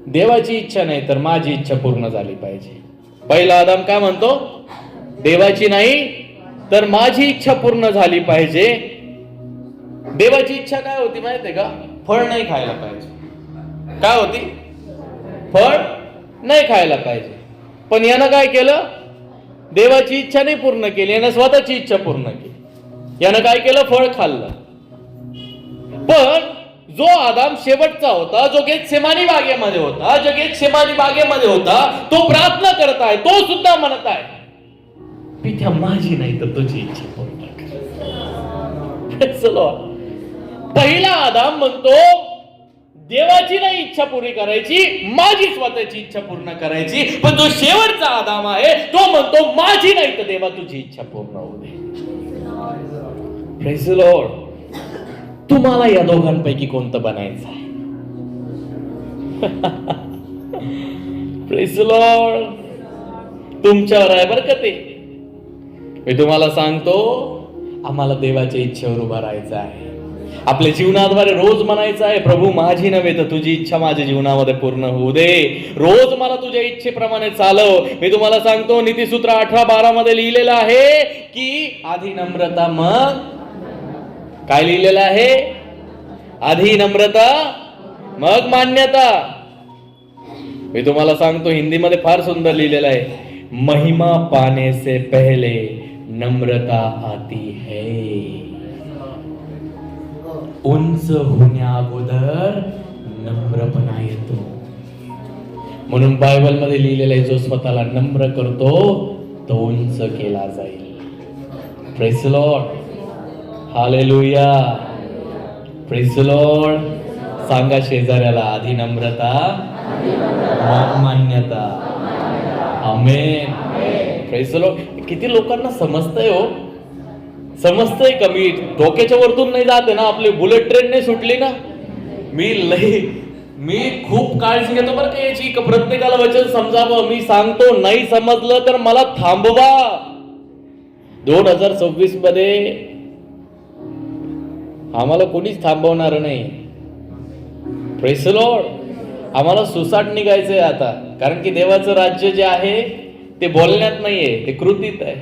देवाची इच्छा नाही तर माझी इच्छा पूर्ण झाली पाहिजे. पहिला आदाम काय म्हणतो? देवाची नाही तर माझी इच्छा पूर्ण झाली पाहिजे. देवाची इच्छा काय होती माहितीये का? फळ नाही खायला पाहिजे. काय होती? फळ नाही खायला पाहिजे. पण यानं काय केलं? देवाची इच्छा नाही पूर्ण केली, यानं स्वतःची इच्छा पूर्ण केली. यानं काय केलं? फळ खाल्लं. पण जो आदाम शेवटचा होता, जो गेतसेमानी बागेमध्ये होता, जो गेतसेमानी बागेमध्ये होता, तो प्रार्थना करत आहे. तो सुद्धा म्हणत आहे, पित्या माझी नाही तर तुझी इच्छा पूर्ण कर. चलो. पहिला आदाम म्हणतो देवाची नाही इच्छा पूर्ण करायची, माझी स्वतःची इच्छा पूर्ण करायची. पण जो शेवटचा आदाम आहे तो म्हणतो माझी नाही तर देवा तुझी इच्छा पूर्ण होऊ दे. Praise the Lord. तुम्हाला या दोघांपैकी कोणतं बनायचं आहे? Praise the Lord. तुमच्यावर आहे बरं का ते. मी तुम्हाला सांगतो, आम्हाला देवाच्या इच्छेवर उभा राहायचं आहे. आपल्या जीवनाद्वारे रोज म्हणायचं आहे, प्रभू माझी नव्हे तर तुझी इच्छा माझ्या जीवनामध्ये पूर्ण होऊ दे. रोज मला तुझ्या इच्छेप्रमाणे चालव. मी तुम्हाला सांगतो, नीतिसूत्र 18:12 मध्ये लिहिलेलं आहे की आधी नम्रता मग काय लिहिलेलं आहे? आधी नम्रता मग मान्यता. मी तुम्हाला सांगतो, हिंदीमध्ये फार सुंदर लिहिलेलं आहे, महिमा पाने से पहले नम्रता आती है. उंच होण्या अगोदर नम्रपणा येतो. म्हणून बायबल मध्ये लिहिलेलं आहे, जो स्वतःला नम्र करतो तो उंच केला जाईल. Praise the Lord. Hallelujah. Praise the lord. सांगा शेजाऱ्याला, आधी नम्रता मग मान्यता. आमेन. Praise the lord. किती लोकांना समजतंय हो? समजतंय का? मी डोक्याच्या वरतून नाही जाते ना, आपली बुलेट ट्रेन नाही सुटली ना. मी खूप काळजी घेतो बरं का याची, प्रत्येकाला वचन समजावं. मी सांगतो, नाही समजलं तर मला थांबवा. 2026 मध्ये आम्हाला कोणीच थांबवणार नाही. Praise the Lord. आम्हाला सुसाट निघायचंय आता, कारण की देवाचं राज्य जे आहे ते बोलण्यात नाहीये, ते कृतीत आहे.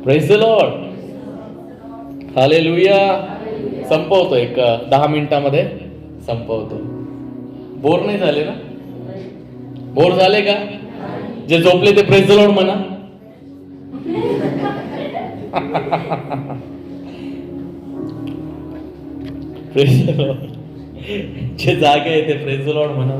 Praise the Lord. हालेलुया. संपवतो, एक 10 मिनिटामध्ये संपवतो. बोर नाही झाले ना? बोर झाले का? जे झोपले ते प्रेज द लॉर्ड म्हणा. Praise the Lord. जे जागे आहे ते प्रेज द लॉर्ड म्हणा.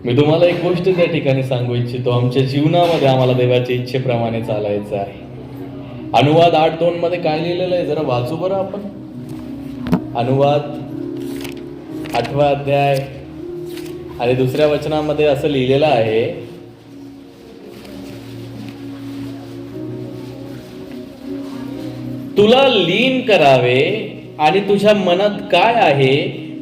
मी तुम्हाला एक गोष्ट त्या ठिकाणी सांगू इच्छितो. आमच्या जीवनामध्ये आम्हाला देवाच्या इच्छेप्रमाणे चालायचं आहे. अनुवाद 8:2 मध्ये काय लिहिलेलं आहे जरा वाचू बरं आपण. अनुवाद 8वा अध्याय आणि दुसऱ्या वचनामध्ये असं लिहिलेलं आहे, तुला लीन करावे आणि तुझ्या मनात काय आहे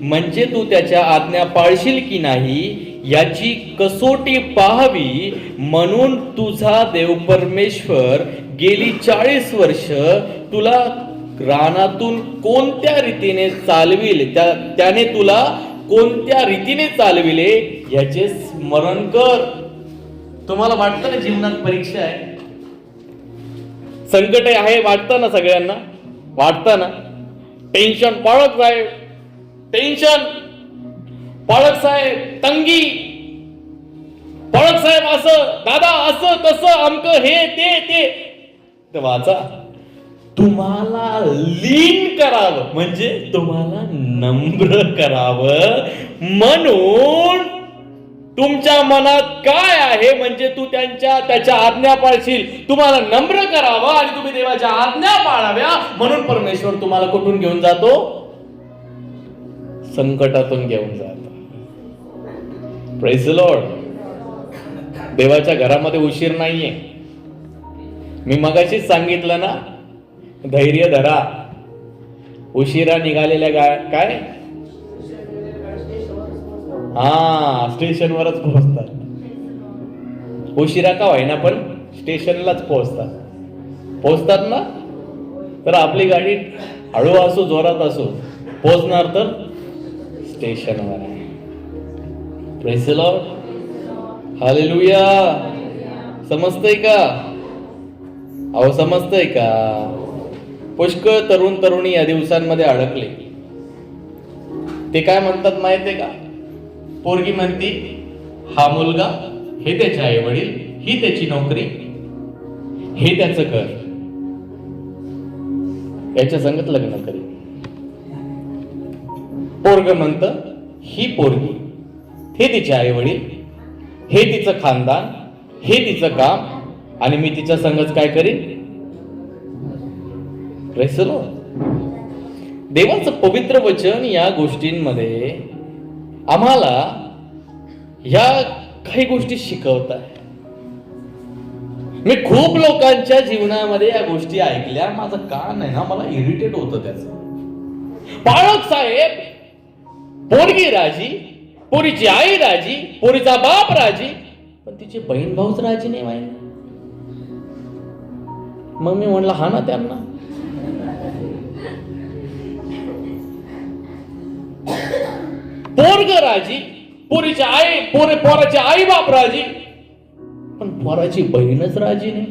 म्हणजे तू त्याच्या आज्ञा पाळशील की नाही याची कसोटी पाहावी, म्हणून तुझा देव परमेश्वर गेली 40 वर्ष तुला रानातून कोणत्या रीतीने चालविल, त्याने तुला कोणत्या रीतीने चालविले याचे स्मरण कर. तुम्हाला वाटतं ना जीवनात परीक्षा आहे, संकट आहे, वाटतं ना सगळ्यांना, वाटतं ना. टेन्शन, पाळक साहेब टेन्शन, पाळक साहेब तंगी, पाळक साहेब असं, दादा असं तसं, अमकं हे ते. तर वाचा, तुम्हाला लीन करावं म्हणजे तुम्हाला नम्र करावं, म्हणून तुमच्या मनात काय आहे म्हणजे तू त्याच्या आज्ञा पाळशील. तुम्हाला नम्र करावं आणि तुम्ही देवाच्या आज्ञा पाळाव्या, म्हणून परमेश्वर तुम्हाला कुठून घेऊन जातो? संकटातून घेऊन जातो. Praise the Lord. देवाच्या घरामध्ये उशीर नाहीये. मी मगाशीच सांगितलं ना, धैर्य धरा. उशिरा निघालेल्या काय स्टेशनवरच पोहोचतात. उशिरा का होईना पण स्टेशनलाच पोहोचतात ना. तर आपली गाडी हळू असो जोरात असो, पोहोचणार तर स्टेशनवर आहे. Praise the Lord. हालेलुया. समजतंय का? अहो समजतंय का? पुष्कळ तरुण तरुणी या दिवसांमध्ये अडकले. ते काय म्हणतात माहितीये का? पोरगी म्हणती हा मुलगा, हे त्याचे आई वडील, ही त्याची नोकरी, हे त्याचं घर, याच्या संगत लग्न करी. पोरग म्हणत ही पोरगी, हे तिचे आई वडील, हे तिचं खानदान, हे तिचं काम, आणि मी तिच्या संगच काय करीन? देवाचं पवित्र वचन या गोष्टींमध्ये आम्हाला या काही गोष्टी शिकवत आहे. मी खूप लोकांच्या जीवनामध्ये या गोष्टी ऐकल्या, माझं कान आहे ना, मला इरिटेट होतं त्याचं. पाळक साहेब, पोरगी राजी, पोरीची आई राजी, पोरीचा बाप राजी, पण तिचे बहीण भाऊच राजी नाही माहिती. मग मी म्हणलं हा ना त्यांना. पोरग राजी, पोरीची आई, पोराची आई बाप राजी, पण पोराची बहीणच राजी नाही.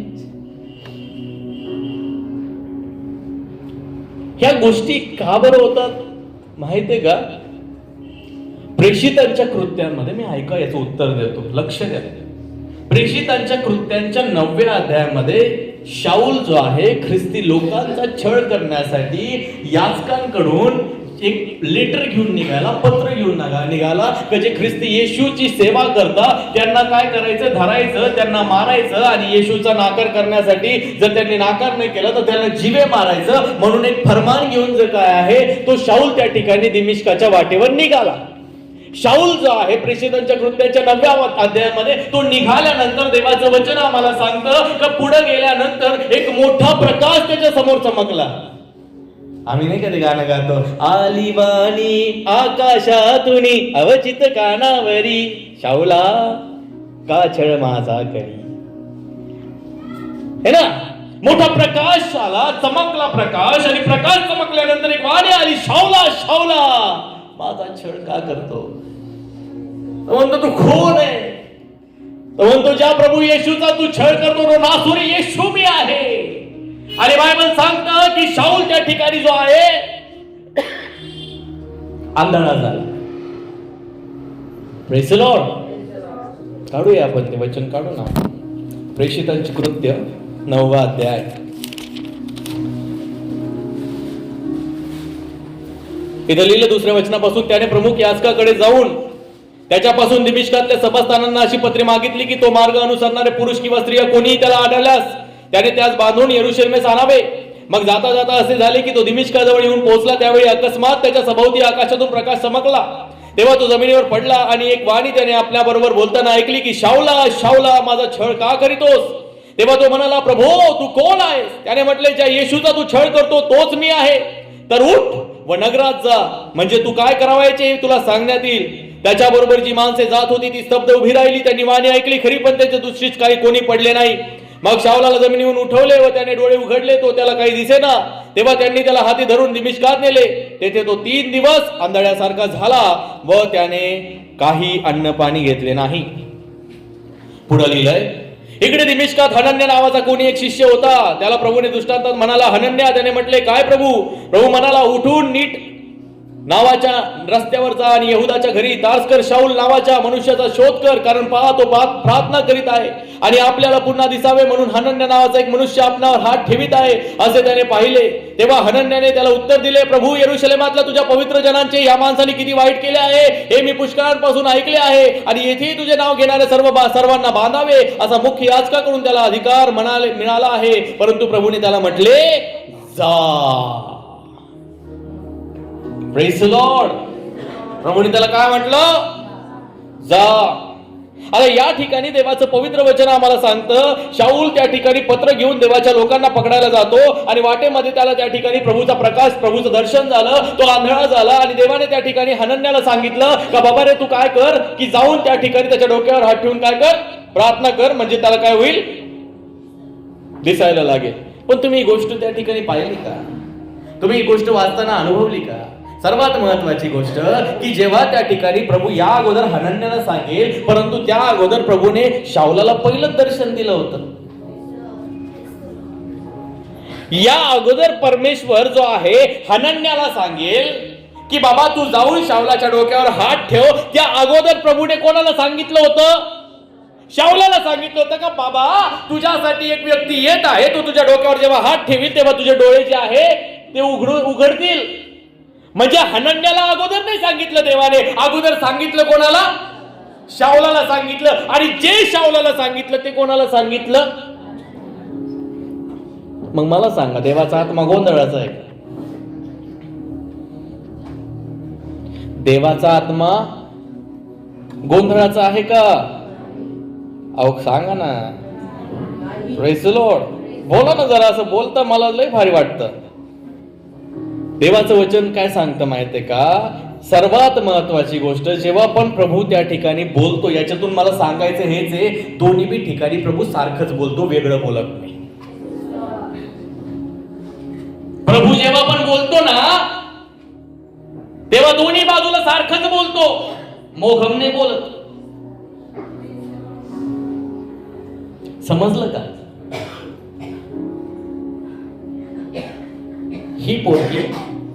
ह्या गोष्टी का बरं होतात माहितीये का? प्रेषितांच्या कृत्यांमध्ये, मी ऐका याचं उत्तर देतो, लक्ष द्या. प्रेषितांच्या कृत्यांच्या 9व्या अध्यायामध्ये शाऊल जो आहे, ख्रिस्ती लोकांचा छळ करण्यासाठी याजकांकडून एक लेटर घेऊन निघाला, पत्र घेऊन निघाला, की जे ख्रिस्ती येशूची सेवा करतात त्यांना काय करायचं? धरायचं, त्यांना मारायचं, आणि येशूचा नाकार करण्यासाठी जर त्यांनी नाकार नाही केला तर त्यांना जीवे मारायचं, म्हणून एक फरमान घेऊन जे काय आहे तो शाऊल त्या ठिकाणी दिमिश्काच्या वाटेवर निघाला. शाऊल जो आहे, प्रेषितांच्या कृत्याच्या 9व्या अध्यायामध्ये तो निघाल्यानंतर देवाचं वचन आम्हाला सांगतं की पुढे गेल्यानंतर एक मोठा प्रकाश त्याच्या समोर चमकला. आम्ही नाही कधी गाणं गातो, आली वाणी आकाशातूनी अवचित कानावरी, शाऊला का छळ माझा करी. है ना? मोठा प्रकाश आला, चमकला प्रकाश, आणि प्रकाश चमकल्यानंतर एक वाणी आली, शाऊला शाऊला माझा छळ का करतो? तो म्हणतो तू खून आहे. तो म्हणतो ज्या प्रभू येशूचा तू छळ करतो तो नासुरी येशू मी आहे. आणि बायबल सांगतं की शाऊल त्या ठिकाणी जो आहे आंधळा झाला. Praise the Lord. काढूया आपण ते वचन, काढू ना. प्रेषितांची कृत्य 9वा अध्याय. इथं लिहिलं 2ऱ्या वचनापासून, त्याने प्रमुख याजकाकडे जाऊन त्याच्यापासून दिमिश्कातल्या सभास्थानांना अशी पत्रे मागितली की तो मार्ग अनुसरणारे पुरुष किंवा स्त्रिया कोणीही त्याला आढळल्यास त्याने त्यास बांधून यरुशलेमेस आणावे. मग जाता जाता असे झाले की तो दिमिश्काजवळ येऊन पोहोचला. त्यावेळी अकस्मात त्याच्या सभोवती आकाशातून प्रकाश चमकला. तेव्हा तो जमिनीवर पडला आणि एक वाणी त्याने आपल्या बरोबर बोलताना ऐकली की शाऊला शाऊला माझा छळ का करीतोस. तेव्हा तो म्हणाला, प्रभो तू कोण आहेस. त्याने म्हटले, ज्या येशूचा तू छळ करतो तोच मी आहे. तर उठ व नगरात जा, म्हणजे तू काय करावायचे तुला सांगण्यात येईल. त्याच्याबरोबर जी माणसे जात होती ती स्तब्ध उभी राहिली. त्यांनी वाणी ऐकली खरी, पण त्यांच्या दृष्टीस काही कोणी पडले नाही. मग शाऊलाला जमिनीवरून उठवले व त्याने डोळे उघडले. तो त्याला काही दिसेना. तेव्हा त्यांनी त्याला हाती धरून दिमिश्कात नेले. तेथे तो 3 दिवस आंधळ्यासारखा झाला व त्याने काही अन्न पाणी घेतले नाही. पुढे लिहिलंय, इकडे दिमिश्कात हनन्या नावाचा कोणी एक शिष्य होता. त्याला प्रभूने दृष्टांतात म्हणाला, हनन्या. त्याने म्हटले, काय प्रभू. प्रभू म्हणाला, उठून नीट नावाच्या रस्त्यावर जा आणि यहुदाच्या घरी तारस्कर शाऊल नावाच्या मनुष्याचा शोध कर, कारण पहा तो प्रार्थना करीत आहे आणि आपल्याला पुन्हा दिसावे म्हणून हनन्या नावाचा एक मनुष्य आपणावर हात ठेवीत आहे असे त्याने पाहिले. तेव्हा हनन्याने त्याला उत्तर दिले, प्रभू यरूशलेमातल्या तुझ्या पवित्र जनांचे या माणसाने किती वाईट केले आहे हे मी पुष्कळांपासून ऐकले आहे आणि येथेही तुझे नाव घेणारे सर्वांना बांधावे असा मुख्य याजकाकडून त्याला अधिकार मिळाला आहे. परंतु प्रभूने त्याला म्हटले, जा. Praise the Lord. प्रभूने त्याला काय म्हटलं, जा. आता या ठिकाणी देवाचं पवित्र वचन आम्हाला सांगतं, शाऊल त्या ठिकाणी पत्र घेऊन देवाच्या लोकांना पकडायला जातो आणि वाटेमध्ये त्याला त्या ठिकाणी प्रभूचा प्रकाश, प्रभूचं दर्शन झालं. तो आंधळा झाला आणि देवाने त्या ठिकाणी हनन्याला सांगितलं का बाबा रे तू काय कर की जाऊन त्या ठिकाणी त्याच्या डोक्यावर हात ठेवून काय कर, प्रार्थना कर, म्हणजे त्याला काय होईल, दिसायला लागेल. पण तुम्ही ही गोष्ट त्या ठिकाणी पाहिली का? तुम्ही ही गोष्ट वाचताना अनुभवली का? सर्वात महत्वाची गोष्ट की जेव्हा त्या ठिकाणी प्रभू या अगोदर हनन्याला सांगेल, परंतु त्या अगोदर प्रभूने शाऊलाला पहिलं दर्शन दिलं होतं. या अगोदर परमेश्वर जो आहे हनन्याला सांगेल की बाबा तू जाऊन शाऊलाच्या डोक्यावर हात ठेव. त्या अगोदर प्रभूने कोणाला सांगितलं होतं? शाऊलाला सांगितलं होतं का बाबा तुझ्यासाठी एक व्यक्ती येत आहे, तो तुझ्या डोक्यावर जेव्हा हात ठेवील तेव्हा तुझे डोळे जे आहे ते उघडतील. म्हणजे हनन्याला अगोदर नाही सांगितलं देवाने, अगोदर सांगितलं कोणाला? शाऊलाला सांगितलं. आणि जे शाऊलाला सांगितलं ते कोणाला सांगितलं? मग मला सांगा, देवाचा आत्मा गोंधळाचा आहे का? देवाचा आत्मा गोंधळाचा आहे का? अहो सांगा ना. Praise the Lord. बोला ना जरा. असं बोलता मला लय भारी वाटतं. देवाचं वचन काय सांगतं माहितीये का? सर्वात महत्वाची गोष्ट जेव्हा पण प्रभू त्या ठिकाणी बोलतो, याच्यातून मला सांगायचं हेच आहे, दोन्ही बी ठिकाणी प्रभू सारखंच बोलतो, वेगळं बोलत नाही. प्रभू जेव्हा पण बोलतो ना तेव्हा दोन्ही बाजूला सारखंच बोलतो, मोघम नाही बोलत. समजलं का? ही पोरगी,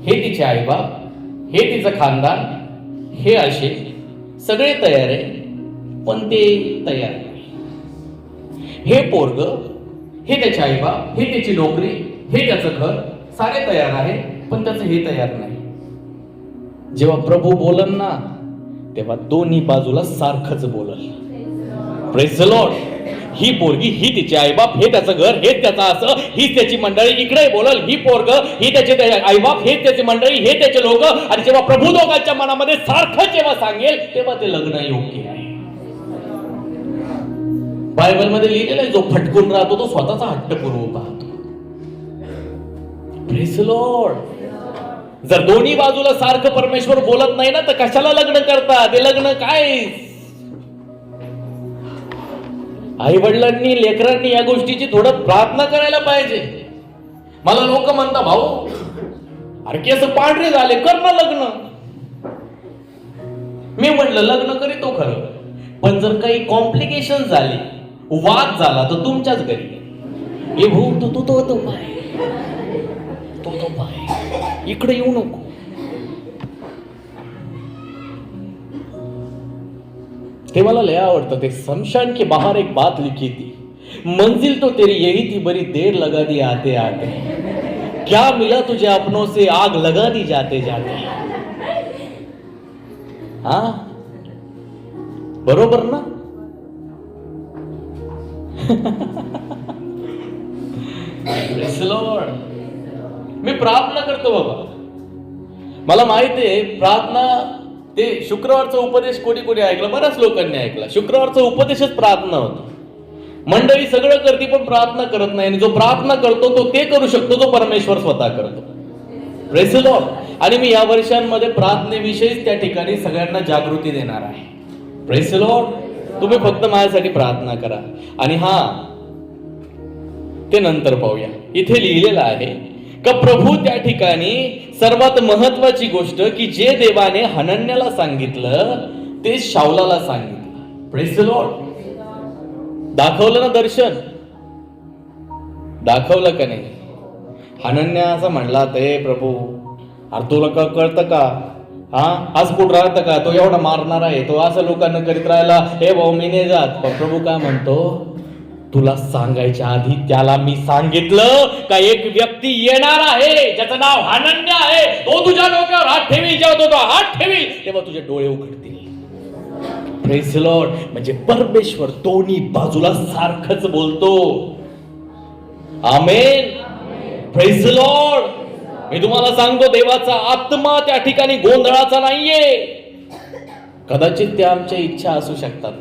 हे तिचे आईबाप, हे तिचं खानदान, हे असे सगळे तयार आहे, पण ते तयार नाही. हे पोरग, हे त्याचे आईबाप, हे त्याची नोकरी, हे त्याचं घर, सारे तयार आहे, पण त्याचं हे तयार नाही. जेव्हा प्रभू बोलन ना तेव्हा दोन्ही बाजूला सारखंच बोलल. Praise the Lord. ही पोरगी, ही तिचे आईबाप, हे त्याचं घर, हे त्याचं असं, ही त्याची मंडळी इकडे बोलल, ही पोरग, ही त्याचे आईबाप, हे त्याची मंडळी, हे त्याचे लोक. आणि जेव्हा प्रभू दोघांच्या मनामध्ये सारखं जेव्हा सांगेल तेव्हा ते लग्न योग्य आहे. बायबल मध्ये लिहिलेलं आहे, जो फटकून राहतो तो स्वतःचा हट्ट पुरवू पाहतो. Praise the Lord. जर दोन्ही बाजूला सारखं परमेश्वर बोलत नाही ना तर कशाला लग्न करता? ते लग्न काय? आई वडिलांनी, लेकरांनी या गोष्टीची थोडं प्रार्थना करायला पाहिजे. मला लोक म्हणतात, भाऊ अरे केस पांढरे झाले, कर ना लग्न. मी म्हटलं लग्न करीतो खरं, पण जर काही कॉम्प्लिकेशन झाले, वाद झाला तर तुमच्याच घरी. हे भाऊ तो पाय इकडे येऊ नको. ते मला लय आवडतं. ते शमशान के बाहर एक बात लिखी थी, मंजिल तो तेरी यही थी, बड़ी देर लगा दी आते आते, क्या मिला तुझे अपनों से, आग लगा दी जाते जाते. हा बरोबर ना? Praise the Lord. मी प्रार्थना करतो बाबा. मला माहिती आहे प्रार्थना, ते शुक्रवारचा उपदेश कोणी कोणी ऐकला, बऱ्याच लोकांनी ऐकला. शुक्रवारचा उपदेशच प्रार्थना होता. मंडळी सगळं करते पण प्रार्थना करत नाही, आणि जो प्रार्थना करतो तो ते करू शकतो जो परमेश्वर स्वतः करतो. Praise the Lord. आणि मी या वर्षांमध्ये प्रार्थनेविषयीच त्या ठिकाणी सगळ्यांना जागृती देणार आहे. Praise the lord. तुम्ही फक्त माझ्यासाठी प्रार्थना करा. आणि हा ते नंतर पाहूया. इथे लिहिलेलं आहे का प्रभू त्या ठिकाणी सर्वात महत्वाची गोष्ट की जे देवाने हनन्याला सांगितलं ते शाऊलाला सांगितलं. Praise the Lord. दाखवलं ना दर्शन, दाखवलं का नाही? हनन्या असं म्हणला, ते प्रभू अरे तुला कळतं का, हा आज कुठं राहतं का, तो एवढा मारणार आहे, तो असं लोकांना करीत राहिला, हे भाऊ मी नाही जात. पण प्रभू काय म्हणतो, तुला सांगायच्या आधी त्याला मी सांगितलं का एक व्यक्ती येणार आहे ज्याचं नाव हनन्या आहे, तो तुझ्या डोक्यावर हात ठेवी, जेव्हा तो हात ठेवी तेव्हा तुझे डोळे उघडतील. Praise the lord. म्हणजे परमेश्वर दोन्ही बाजूला सारखंच बोलतो. आमेन. Praise the lord. मी तुम्हाला सांगतो देवाचा आत्मा त्या ठिकाणी गोंधळाचा नाहीये. कदाचित त्या आमच्या इच्छा असू शकतात.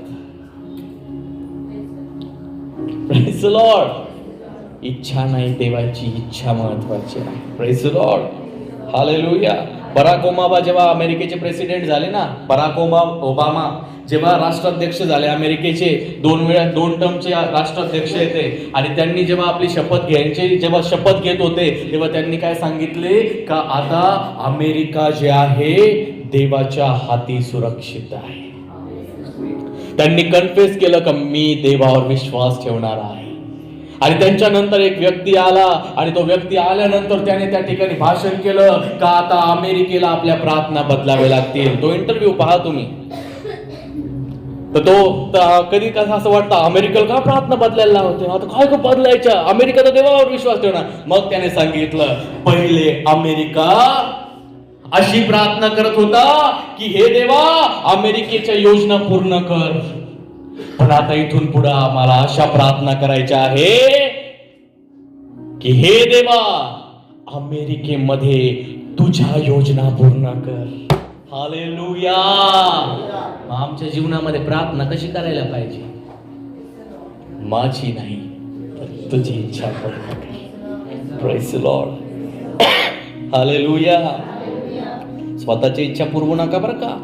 Praise the Lord. इच्छा नाही, देवाची इच्छा महत्वाची आहे. Praise the Lord. Hallelujah. Barack Obama जेव्हा अमेरिकेचे प्रेसिडेंट झाले ना, बराक ओबामा जेव्हा राष्ट्राध्यक्ष झाले अमेरिकेचे, 2 टर्मचे राष्ट्राध्यक्ष येते, आणि त्यांनी जेव्हा आपली शपथ घ्यायची, जेव्हा शपथ घेत होते तेव्हा त्यांनी काय सांगितले का आता अमेरिका जे आहे देवाच्या हाती सुरक्षित आहे. त्यांनी कन्फेस केलं का मी देवावर विश्वास ठेवणार आहे. आणि त्यांच्यानंतर एक व्यक्ती आला, आणि तो व्यक्ती आल्यानंतर त्याने त्या ठिकाणी भाषण केलं का आता अमेरिकेला आपल्या प्रार्थना बदलाव्या लागतील. तो इंटरव्ह्यू पहा तुम्ही. तर तो कधी कसं असं वाटतं अमेरिकेला का प्रार्थना बदलायला होते, आता काय बदलायच्या, अमेरिका तर देवावर विश्वास ठेवणार. मग त्याने सांगितलं पहिले अमेरिका अशी प्रार्थना करत होता की हे देवा अमेरिकेच्या योजना पूर्ण कर, पण आता इथून पुढे आम्हाला अशा प्रार्थना करायच्या आहे की हे देवा अमेरिकेमध्ये तुझ्या योजना पूर्ण कर. हालेलुया. आमच्या जीवनामध्ये प्रार्थना कशी करायला पाहिजे, माझी नाही तर तुझी इच्छा पूर्ण कर. Praise the Lord. हालेलुया. स्वतःची इच्छा पुरवू नका बरं का.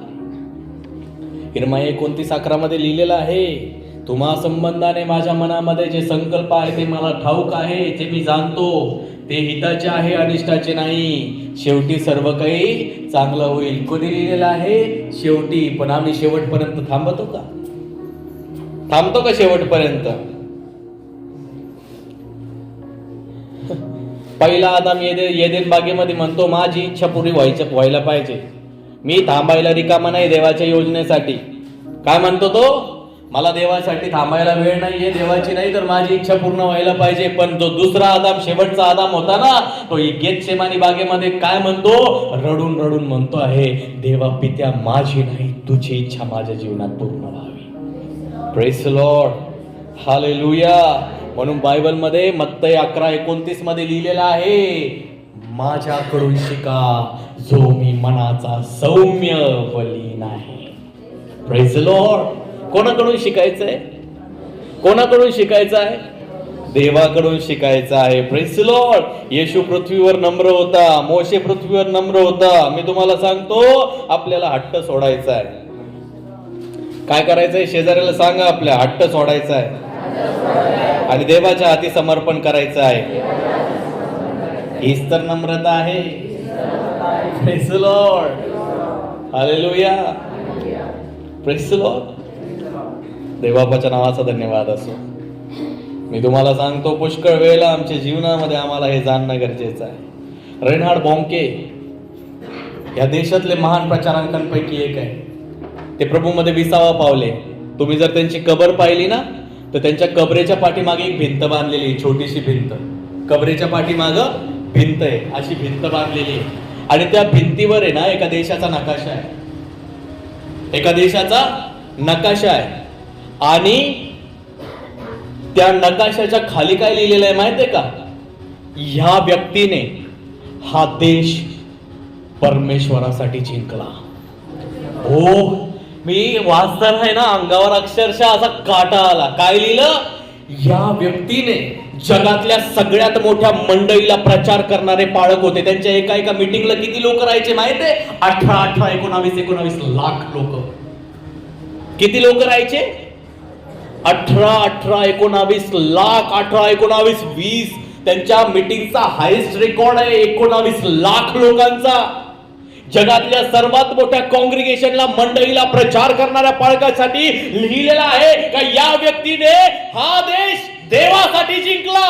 इर्मिया 29:11 लिहिलेलं आहे, तुम्हा संबंधाने माझ्या मनामध्ये जे संकल्प आहे ते मला ठाऊक आहे, ते मी जाणतो, ते हिताचे आहे अनिष्टाचे नाही, शेवटी सर्व काही चांगलं होईल. कोणी लिहिलेलं आहे शेवटी. पण आम्ही शेवटपर्यंत थांबतो का? थांबतो का शेवटपर्यंत? पहिला आदाम येदेन बागेमध्ये म्हणतो माझी इच्छा पुरी व्हायला पाहिजे, मी थांबायला रिकामा नाही देवाच्या योजनेसाठी. काय म्हणतो तो? मला देवासाठी थांबायला वेळ नाहीये, देवाची नाही तर माझी इच्छा पूर्ण व्हायला पाहिजे. पण जो दुसरा आदाम, शेवटचा आदाम होता ना, तो गेतसेमानी बागेमध्ये काय म्हणतो? रडून रडून म्हणतो आहे, देवा पित्या माझी नाही तुझी इच्छा माझ्या जीवनात पूर्ण व्हावी. Praise the Lord. हालेलुया. म्हणून बायबल मध्ये मत्तई 11:29 लिहिलेला आहे, माझ्याकडून शिका जो मी मनाचा सौम्य बलीन आहे. Praise the Lord. कोणाकडून शिकायचंय? कोणाकडून शिकायचं आहे? देवाकडून शिकायचं आहे. Praise the Lord. येशू पृथ्वीवर नम्र होता, मोशे पृथ्वीवर नम्र होता. मी तुम्हाला सांगतो आपल्याला हट्ट सोडायचा आहे. काय करायचंय? शेजाऱ्याला सांगा आपल्या हट्ट सोडायचा आहे आणि देवाच्या हाती समर्पण करायचं आहे. हीच तर नम्रता आहे. Praise the Lord. Hallelujah. Praise the Lord. देवाच्या नावाचा धन्यवाद असो. मी तुम्हाला सांगतो पुष्कळ वेळेला आमच्या जीवनामध्ये आम्हाला हे जाणणं गरजेचं आहे. रेनहार्ड बॉन्के या देशातले महान प्रचारकांपैकी एक आहे. ते प्रभूमध्ये 20वा पावले. तुम्ही जर त्यांची कबर पाहिली ना तर त्यांच्या कबरेच्या पाठीमागे एक भिंत बांधलेली, छोटीशी भिंत. कबरेच्या पाठीमागं भिंत आहे, अशी भिंत बांधलेली आहे. आणि त्या भिंतीवर आहे ना एका देशाचा नकाशा आहे. एका देशाचा नकाशा आहे. आणि त्या नकाशाच्या खाली काय लिहिलेलं आहे माहितीये का? ह्या व्यक्तीने हा देश परमेश्वरासाठी जिंकला. हो, मी वाचताना आहे ना, अंगावर अक्षरशः असा काटा आला. काय लिहिलं? या व्यक्तीने जगातल्या सगळ्यात मोठ्या मंडळीला प्रचार करणारे पाळक होते. त्यांच्या एका एका मीटिंगला किती लोक राहायचे माहितीये? 19 लाख लोक. किती लोक राहायचे? 19 लाख. 20. त्यांच्या मीटिंगचा हायेस्ट रेकॉर्ड आहे 19 लाख लोकांचा. जगातल्या सर्वात मोठ्या कॉंग्रिगेशनला, मंडळीला, प्रचार करणाऱ्या पाळकासाठी लिहिलेला आहे का या व्यक्तीने हा देश देवासाठी जिंकला.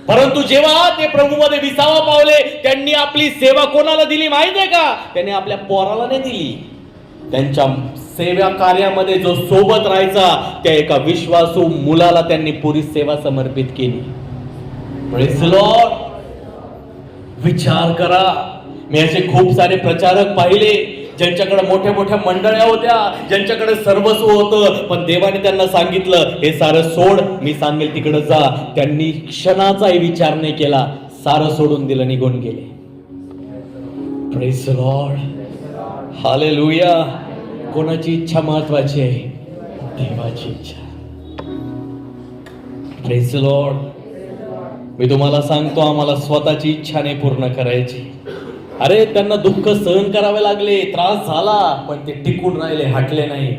परंतु जेव्हा ते प्रभूमध्ये विसावा पावले, त्यांनी आपली सेवा कोणाला दिली माहितीये का? त्यांनी आपल्या पोराला नाही दिली. त्यांच्या सेवा कार्यामध्ये जो सोबत राहायचा त्या एका विश्वासू मुलाला त्यांनी पुरी सेवा समर्पित केली. Praise the Lord. विचार करा, मी असे खूप सारे प्रचारक पाहिले ज्यांच्याकडे मोठ्या मोठ्या मंडळ्या होत्या, ज्यांच्याकडे सर्वस्व होतं, पण देवाने त्यांना सांगितलं हे सारं सोड, मी सांगेल तिकडे जा. त्यांनी क्षणाचाही विचार नाही केला, सारं सोडून दिलं, निघून गेले. Praise the Lord. हालेलुया. कोणाची इच्छा महत्वाची आहे? देवाची इच्छा. Praise the lord. मी तुम्हाला सांगतो, आम्हाला स्वतःची इच्छा नाही पूर्ण करायची. अरे, त्यांना दुःख सहन करावे लागले, त्रास झाला, पण ते टिकून राहिले, हटले नाही.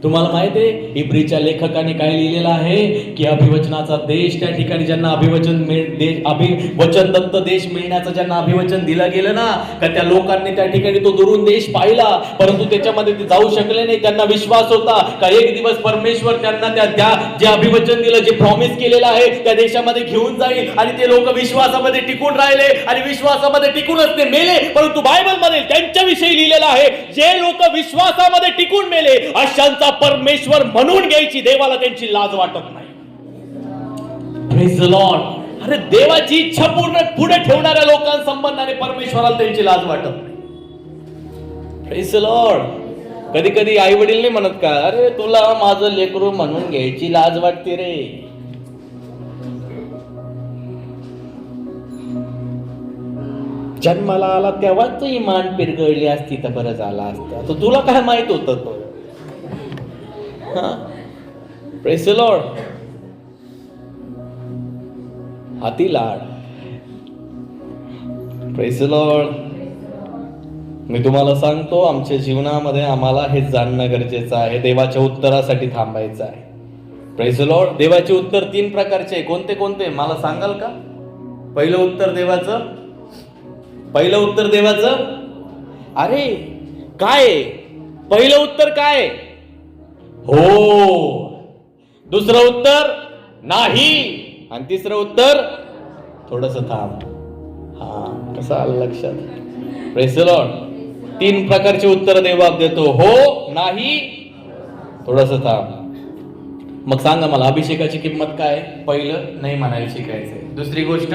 तुम्हाला माहिती आहे इब्रीच्या लेखकाने काय लिहिलेलं आहे की अभिवचनाचा देश, त्या ठिकाणी ज्यांना अभिवचन दत्त देश मिळण्याचं ज्यांना अभिवचन दिलं गेलं ना, का त्या लोकांनी त्या ठिकाणी तो दुरून देश पाहिला, परंतु त्याच्यामध्ये ते जाऊ शकले नाही. त्यांना विश्वास होता का एक दिवस परमेश्वर त्यांना त्या जे अभिवचन दिलं, जे प्रॉमिस केलेलं आहे त्या देशामध्ये घेऊन जाईल. आणि ते लोक विश्वासामध्ये टिकून राहिले आणि विश्वासामध्ये टिकूनच ते मेले. परंतु बायबल मध्ये त्यांच्याविषयी लिहिलेलं आहे, जे लोक विश्वासामध्ये टिकून मेले अशांचा परमेश्वर म्हणून घ्यायची देवाला त्यांची लाज वाटत नाही. Praise the Lord. अरे, देवाची इच्छा पूर्ण पुढे ठेवणाऱ्या लोकांसंबंधाने परमेश्वराला त्यांची लाज वाटत नाही. Praise the Lord. कधी कधी आई वडील नाही म्हणत का, अरे तुला माझं लेकरू म्हणून घ्यायची लाज वाटते रे. जन्माला आला तेव्हाच इमान पिरगळली असती तर बरं झाला असतं. तर तुला काय माहित होतं तो? Praise the lord. हाती लाड. Praise the lord. मी तुम्हाला सांगतो, आमच्या जीवनामध्ये आम्हाला हे जाणणं गरजेचं आहे, देवाच्या उत्तरासाठी थांबायचं आहे. Praise the Lord. देवाचे उत्तर 3 प्रकारचे. कोणते कोणते मला सांगाल का? पहिलं उत्तर देवाचं. अरे काय पहिलं उत्तर काय? हो. दुसरं उत्तर नाही. आणि तिसरं उत्तर थोडस थांब. कसं आलं लक्षात? Praise the Lord. 3 प्रकारचे उत्तर देवा देतो. हो, नाही, थोडस थांब. मग सांगा मला, अभिषेकाची किंमत काय? पहिलं, नाही म्हणायला शिकायचंय. दुसरी गोष्ट,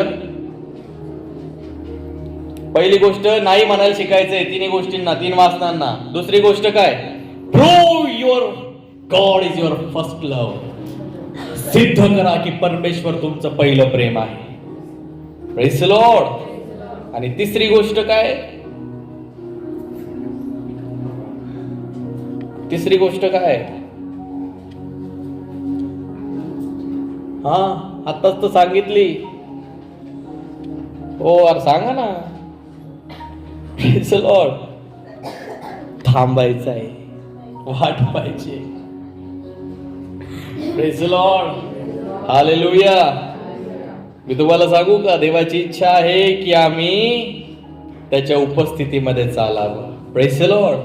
पहिली गोष्ट नाही म्हणायला शिकायचंय 3 गोष्टींना, 3 वासनांना. दुसरी गोष्ट काय? Prove your God is your first love. सिद्ध करा की परमेश्वर तुमचं पहिलं प्रेम आहे. Praise the Lord. आणि तिसरी गोष्ट काय? आताच तर सांगितली. हो, अरे सांगा ना. Praise the Lord. थांबायचं आहे, वाट पाहिजे. Praise the Lord. हालेलुया. मी तुम्हाला सांगू का, देवाची इच्छा आहे की आम्ही त्याच्या उपस्थितीमध्ये चालावं. Praise the Lord.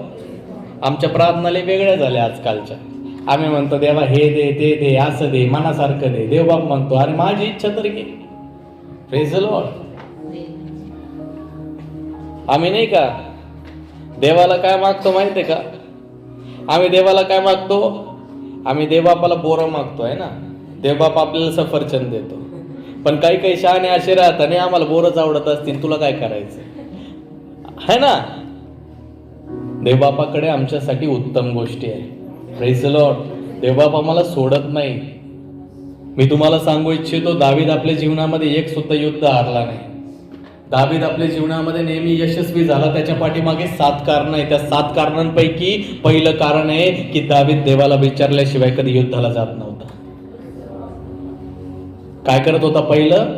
आमच्या प्रार्थनाले वेगळ्या झाल्या आजकालच्या. आम्ही म्हणतो देवा हे दे, ते दे, असं दे, मनासारखं दे. देवबाप म्हणतो अरे माझी इच्छा तर घे. Praise the Lord. आम्ही नाही का देवाला काय मागतो माहितीये का? आम्ही देवाला काय मागतो? आम्ही देवबापाला बोरं मागतो आहे ना. देवबाप आपल्याला सफरचंद देतो. पण काही काही शहाणे असे राहतात, नाही आम्हाला बोरच आवडत असतील, तुला काय करायचं है ना. देवबापाकडे आमच्यासाठी उत्तम गोष्टी आहे. Praise the Lord. देवबाप आम्हाला सोडत नाही. मी तुम्हाला सांगू इच्छितो, दावीद आपल्या जीवनामध्ये एक सुद्धा युद्ध हारला नाही. दावीद आपल्या जीवनामध्ये नेहमी यशस्वी झाला. त्याच्या पाठीमागे 7 कारण आहे. त्या 7 कारणांपैकी पहिलं कारण आहे की दावीद देवाला विचारल्याशिवाय कधी युद्धाला जात नव्हता. काय करत होता? पहिलं,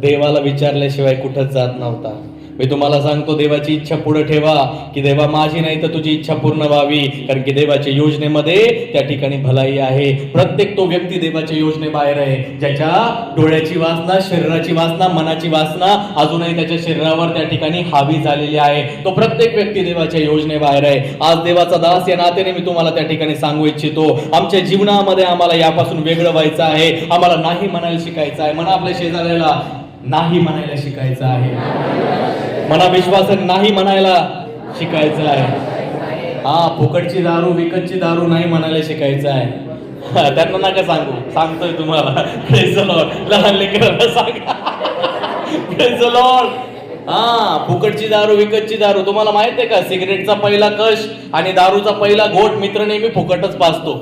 देवाला विचारल्याशिवाय कुठंच जात नव्हता. मी तुम्हाला सांगतो, देवाची इच्छा पुढे ठेवा की देवा माझी नाही तर तुझी इच्छा पूर्ण व्हावी. कारण की देवाच्या योजनेमध्ये त्या ठिकाणी भलाई आहे. प्रत्येक तो व्यक्ती देवाच्या योजनेबाहेर आहे. ज्याच्या डोळ्याची वासना, शरीराची वासना, मनाची वासना अजूनही त्याच्या शरीरावर त्या ठिकाणी हावी झालेली आहे. तो प्रत्येक व्यक्ती देवाच्या योजनेबाहेर आहे. आज देवाचा दास या नात्याने मी तुम्हाला त्या ठिकाणी सांगू इच्छितो, आमच्या जीवनामध्ये आम्हाला यापासून वेगळं व्हायचं आहे. आम्हाला नाही म्हणायला शिकायचं आहे. म्हणा आपल्या शेजाऱ्याला, नाही म्हणायला शिकायचं आहे. म्हणा विश्वासाने नाही म्हणायला शिकायचं आहे. फुकटची दारू, विकतची दारू नाही म्हणायला शिकायचं आहे. त्यांना नका सांगू, सांगतोय तुम्हाला. Praise the Lord. लहान लेकरांना सांगा. Praise the Lord. फुकटची दारू, विकतची दारू. तुम्हाला माहित आहे का, सिगरेटचा पहिला कश आणि दारूचा पहिला घोट मित्र नेहमी फुकटच पाजतो.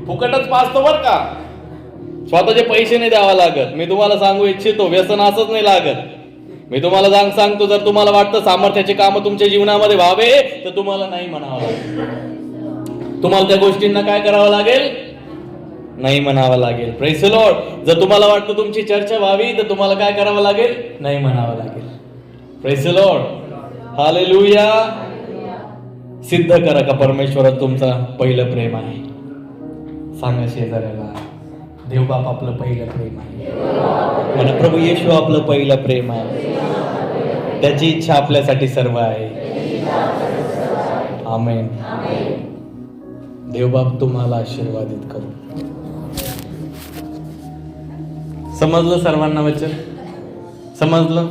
फुकटच पाजतो बर का. स्वतःचे पैसे नाही द्यावा लागत. मी तुम्हाला सांगू इच्छितो, व्यसन असंच नाही लागत. मी तुम्हाला सांगतो, जर तुम्हाला वाटतं सामर्थ्याचे काम तुमच्या जीवनामध्ये व्हावे तर तुम्हाला नाही म्हणावं लागेल. तुम्हाला त्या गोष्टींना काय करावं लागेल? नाही म्हणावं लागेल. Praise the Lord. जर तुम्हाला वाटतं तुमची चर्चा व्हावी तर तुम्हाला काय करावं लागेल? नाही म्हणावं लागेल. Praise the Lord. हालेलुया. सिद्ध करा का परमेश्वरात तुमचा पहिलं प्रेम आहे. सांगा शेजाऱ्याला, देव बाप आपलं पहिलं प्रेम आहे. म्हणा प्रभू येशू आपलं पहिलं प्रेम आहे. त्याची इच्छा आपल्यासाठी सर्व आहे. आमेन. देव बाप तुम्हाला आशीर्वादित करू. समजलं सर्वांना वचन? समजलं?